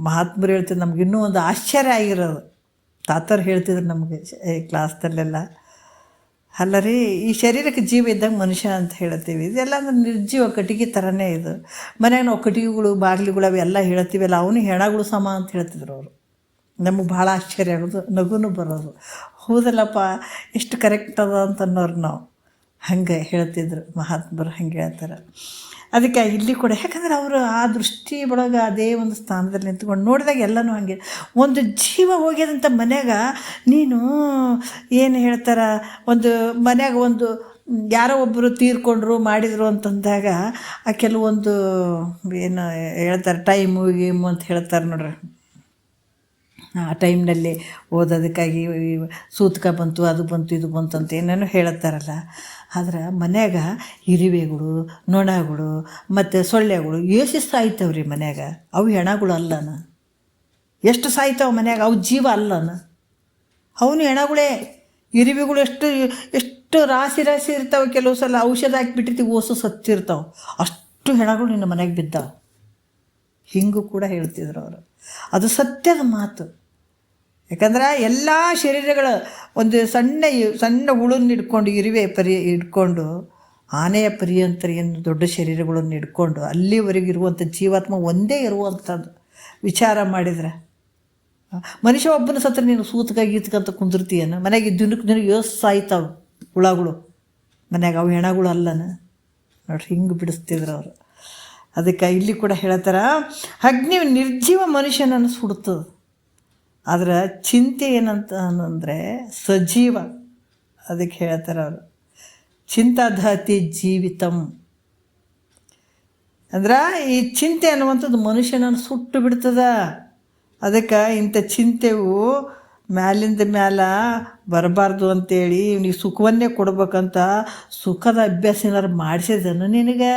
Speaker 1: ಮಹಾತ್ಮರು ಹೇಳ್ತಿದ್ರು. ನಮ್ಗೆ ಇನ್ನೂ ಒಂದು ಆಶ್ಚರ್ಯ ಆಗಿರೋದು, ತಾತರು ಹೇಳ್ತಿದ್ರು ನಮಗೆ ಕ್ಲಾಸ್ದಲ್ಲೆಲ್ಲ. ಅಲ್ಲ ರೀ, ಈ ಶರೀರಕ್ಕೆ ಜೀವ ಇದ್ದಂಗೆ ಮನುಷ್ಯ ಅಂತ ಹೇಳ್ತೀವಿ. ಇದೆಲ್ಲ ಅಂದ್ರೆ ನಿರ್ಜೀವ ಕಟ್ಟಿಗೆ ಥರನೇ ಇದು. ಮನ್ಯಾಗ ನಾವು ಕಟ್ಟಿಗೆಗಳು ಬಾಗಿಲುಗಳು ಅವೆಲ್ಲ ಹೇಳ್ತೀವಲ್ಲ, ಅವನು ಹೆಣಗಳು ಸಮ ಅಂತ ಹೇಳ್ತಿದ್ರು ಅವರು. ನಮಗೆ ಭಾಳ ಆಶ್ಚರ್ಯ ಆಗೋದು, ನಗುನು ಬರೋದು. ಹೌದಲ್ಲಪ್ಪ, ಎಷ್ಟು ಕರೆಕ್ಟ್ ಅದ ಅಂತ ಅನ್ನೋರು ನಾವು. ಹಂಗೆ ಹೇಳ್ತಿದ್ರು ಮಹಾತ್ಮರು, ಹಂಗೆ ಹೇಳ್ತಾರೆ. ಅದಕ್ಕೆ ಇಲ್ಲಿ ಕೂಡ ಯಾಕಂದ್ರೆ ಅವರು ಆ ದೃಷ್ಟಿ ಒಳಗೆ ಅದೇ ಒಂದು ಸ್ಥಾನದಲ್ಲಿ ನಿಂತ್ಕೊಂಡು ನೋಡಿದಾಗ ಎಲ್ಲನೂ ಹಾಗೆ. ಒಂದು ಜೀವ ಹೋಗ್ಯದಂಥ ಮನ್ಯಾಗ ನೀನು ಏನು ಹೇಳ್ತಾರೆ, ಒಂದು ಮನ್ಯಾಗ ಒಂದು ಯಾರೋ ಒಬ್ಬರು ತೀರ್ಕೊಂಡ್ರು ಮಾಡಿದರು ಅಂತಂದಾಗ ಆ ಕೆಲವೊಂದು ಏನು ಹೇಳ್ತಾರೆ ಟೈಮು ಗೀಮು ಅಂತ ಹೇಳ್ತಾರೆ ನೋಡ್ರಿ. ಆ ಟೈಮ್ನಲ್ಲಿ ಓದೋದಕ್ಕಾಗಿ ಸೂತಕ ಬಂತು, ಅದು ಬಂತು, ಇದು ಬಂತು ಅಂತ ಏನೇನೋ ಹೇಳುತ್ತಾರಲ್ಲ. ಆದ್ರೆ ಮನ್ಯಾಗ ಇರುವೆಗಳು, ನೊಣಗಳು ಮತ್ತು ಸೊಳ್ಳೆಗಳು ಎಷ್ಟು ಸಾಯ್ತವ್ರಿ ಮನ್ಯಾಗ. ಅವು ಹೆಣಗಳು ಅಲ್ಲನ, ಎಷ್ಟು ಸಾಯ್ತಾವೆ ಮನ್ಯಾಗ, ಅವು ಜೀವ ಅಲ್ಲನ, ಅವನು ಹೆಣಗಳೇ. ಇರುವೆಗಳು ಎಷ್ಟು ಎಷ್ಟು ರಾಶಿ ರಾಶಿ ಇರ್ತಾವೆ. ಕೆಲವು ಸಲ ಔಷಧ ಹಾಕಿಬಿಟ್ಟಿರ್ತೀವಿ, ಓಸು ಸತ್ತಿರ್ತಾವೆ. ಅಷ್ಟು ಹೆಣಗಳು ನಿನ್ನ ಮನೆಗೆ ಬಿದ್ದಾವೆ. ಹಿಂಗೂ ಕೂಡ ಹೇಳ್ತಿದ್ರು ಅವರು. ಅದು ಸತ್ಯದ ಮಾತು. ಯಾಕಂದ್ರೆ ಎಲ್ಲ ಶರೀರಗಳ ಒಂದು ಸಣ್ಣ ಸಣ್ಣ ಹುಳನ್ನು ಹಿಡ್ಕೊಂಡು, ಇರುವೆ ಹಿಡ್ಕೊಂಡು, ಆನೆಯ ಪರ್ಯಂತರ ಏನು ದೊಡ್ಡ ಶರೀರಗಳನ್ನು ಹಿಡ್ಕೊಂಡು ಅಲ್ಲಿವರೆಗಿರುವಂಥ ಜೀವಾತ್ಮ ಒಂದೇ ಇರುವಂಥದ್ದು ವಿಚಾರ ಮಾಡಿದರೆ. ಮನುಷ್ಯ ಒಬ್ಬನ ಸತ್ರ ನೀನು ಸೂತಕ ಗೀತಕಂತ ಕುಂದಿರ್ತೀಯನ. ಮನೆಗೆ ದಿನಕ್ಕೆ ಯೋಸ್ ಸಾಯ್ತಾವೆ ಹುಳಗಳು ಮನ್ಯಾಗ, ಅವು ಹೆಣಗಳು ಅಲ್ಲನ ನೋಡ್ರಿ. ಹಿಂಗೆ ಬಿಡಿಸ್ತಿದ್ರು ಅವರು. ಅದಕ್ಕೆ ಇಲ್ಲಿ ಕೂಡ ಹೇಳ್ತಾರೆ, ಅಗ್ನಿ ನಿರ್ಜೀವ ಮನುಷ್ಯನನ್ನು ಸುಡುತ್ತದೆ. ಆದರೆ ಚಿಂತೆ ಏನಂತ ಅಂದರೆ ಸಜೀವ. ಅದಕ್ಕೆ ಹೇಳ್ತಾರೆ ಅವರು, ಚಿಂತಾಧಾತಿ ಜೀವಿತಂ. ಅಂದ್ರೆ ಈ ಚಿಂತೆ ಅನ್ನುವಂಥದ್ದು ಮನುಷ್ಯನನ್ನು ಸುಟ್ಟು ಬಿಡ್ತದ. ಅದಕ್ಕೆ ಇಂಥ ಚಿಂತೆವು ಮ್ಯಾಲಿಂದ ಮ್ಯಾಲ ಬರಬಾರ್ದು ಅಂತೇಳಿ ನೀವು ಸುಖವನ್ನೇ ಕೊಡ್ಬೇಕಂತ ಸುಖದ ಅಭ್ಯಾಸ ಏನಾರು ಮಾಡಿಸಿದನು ನಿನಗೆ.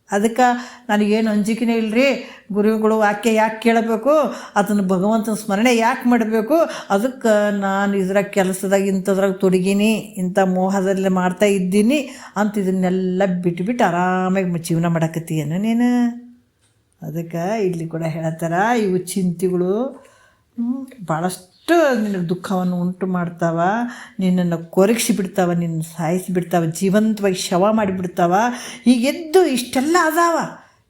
Speaker 1: ಅದಕ್ಕೆ ನನಗೇನು ಅಂಜಿಕೆನೇ ಇಲ್ಲರಿ, ಗುರುಗಳು ವಾಕ್ಯ ಯಾಕೆ ಕೇಳಬೇಕು, ಅದನ್ನು ಭಗವಂತನ ಸ್ಮರಣೆ ಯಾಕೆ ಮಾಡಬೇಕು, ಅದಕ್ಕೆ ನಾನು ಇದ್ರಾಗ ಕೆಲಸದಾಗ ಇಂಥದ್ರಾಗ ತೊಡಗೀನಿ, ಇಂಥ ಮೋಹದಲ್ಲಿ ಮಾಡ್ತಾ ಇದ್ದೀನಿ ಅಂತ ಇದನ್ನೆಲ್ಲ ಬಿಟ್ಟು ಆರಾಮಾಗಿ ಜೀವನ ಮಾಡಕತ್ತೀಯೇನು ನೀನು. ಅದಕ್ಕೆ ಇಲ್ಲಿ ಕೂಡ ಹೇಳ್ತಾರ, ಇವು ಚಿಂತೆಗಳು ಭಾಳಷ್ಟು ನಿನಗೆ ದುಃಖವನ್ನು ಉಂಟು ಮಾಡ್ತಾವ, ನಿನ್ನನ್ನು ಕೊರಗಿಸಿ ಬಿಡ್ತಾವ, ನಿನ್ನ ಸಾಯಿಸಿ ಬಿಡ್ತಾವ, ಜೀವಂತವಾಗಿ ಶವ ಮಾಡಿಬಿಡ್ತಾವ. ಹೀಗೆದ್ದು ಇಷ್ಟೆಲ್ಲ ಅದಾವ.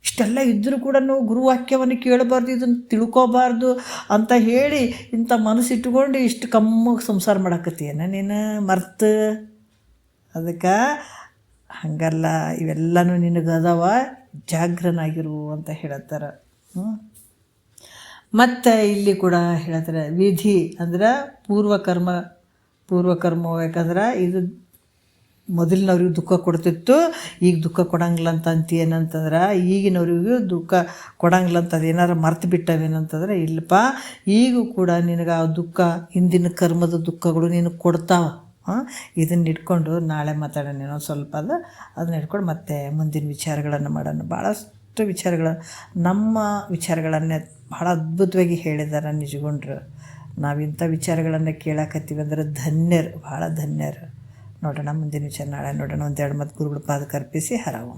Speaker 1: ಇಷ್ಟೆಲ್ಲ ಇದ್ದರೂ ಕೂಡ ನಾವು ಗುರುವಾಕ್ಯವನ್ನು ಕೇಳಬಾರ್ದು, ಇದನ್ನು ತಿಳ್ಕೊಬಾರ್ದು ಅಂತ ಹೇಳಿ ಇಂಥ ಮನಸ್ಸಿಟ್ಟುಕೊಂಡು ಇಷ್ಟು ಕಮ್ಮಗೆ ಸಂಸಾರ ಮಾಡಕತ್ತೀಯನ ನೀನು ಮರ್ತು. ಅದಕ್ಕೆ ಹಾಗಲ್ಲ, ಇವೆಲ್ಲನೂ ನಿನಗದಾವ, ಜಾಗ್ರನಾಗಿರು ಅಂತ ಹೇಳ್ತಾರೆ. ಮತ್ತು ಇಲ್ಲಿ ಕೂಡ ಹೇಳ್ತಾರೆ ವಿಧಿ ಅಂದ್ರೆ ಪೂರ್ವಕರ್ಮ. ಯಾಕಂದ್ರೆ ಇದು ಮೊದಲಿನವ್ರಿಗೆ ದುಃಖ ಕೊಡ್ತಿತ್ತು, ಈಗ ದುಃಖ ಕೊಡಂಗಿಲ್ಲ ಅಂತ ಏನಂತಂದ್ರೆ, ಈಗಿನವ್ರಿಗೂ ದುಃಖ ಕೊಡಂಗಿಲ್ಲ ಅಂತ ಅದೇನಾರು ಮರ್ತು ಬಿಟ್ಟವೇನಂತಂದ್ರೆ, ಇಲ್ಲಪ್ಪ ಈಗೂ ಕೂಡ ನಿನಗೆ ಆ ದುಃಖ, ಹಿಂದಿನ ಕರ್ಮದ ದುಃಖಗಳು ನಿನಗೆ ಕೊಡ್ತಾವ. ಇದನ್ನು ಇಟ್ಕೊಂಡು ನಾಳೆ ಮಾತಾಡೋಣ ಇನ್ನೊಂದು ಸ್ವಲ್ಪ. ಅದನ್ನ ಇಟ್ಕೊಂಡು ಮತ್ತೆ ಮುಂದಿನ ವಿಚಾರಗಳನ್ನು ಮಾಡೋಣ. ಭಾಳಷ್ಟು ವಿಚಾರಗಳು, ನಮ್ಮ ವಿಚಾರಗಳನ್ನೇ ಭಾಳ ಅದ್ಭುತವಾಗಿ ಹೇಳಿದ್ದಾರೆ ನಿಜಗೊಂಡ್ರು. ನಾವಿಂಥ ವಿಚಾರಗಳನ್ನು ಕೇಳಕತ್ತೀವಿ ಅಂದ್ರೆ ಧನ್ಯರು, ಭಾಳ ಧನ್ಯರು. ನೋಡೋಣ ಮುಂದಿನ ವಿಚಾರ ನಾಳೆ ನೋಡೋಣ. ಒಂದೆರಡು ಮತ್ತು ಗುರುಗಳ ಪಾದಕ್ಕೆ ಅರ್ಪಿಸಿ ಹರವು.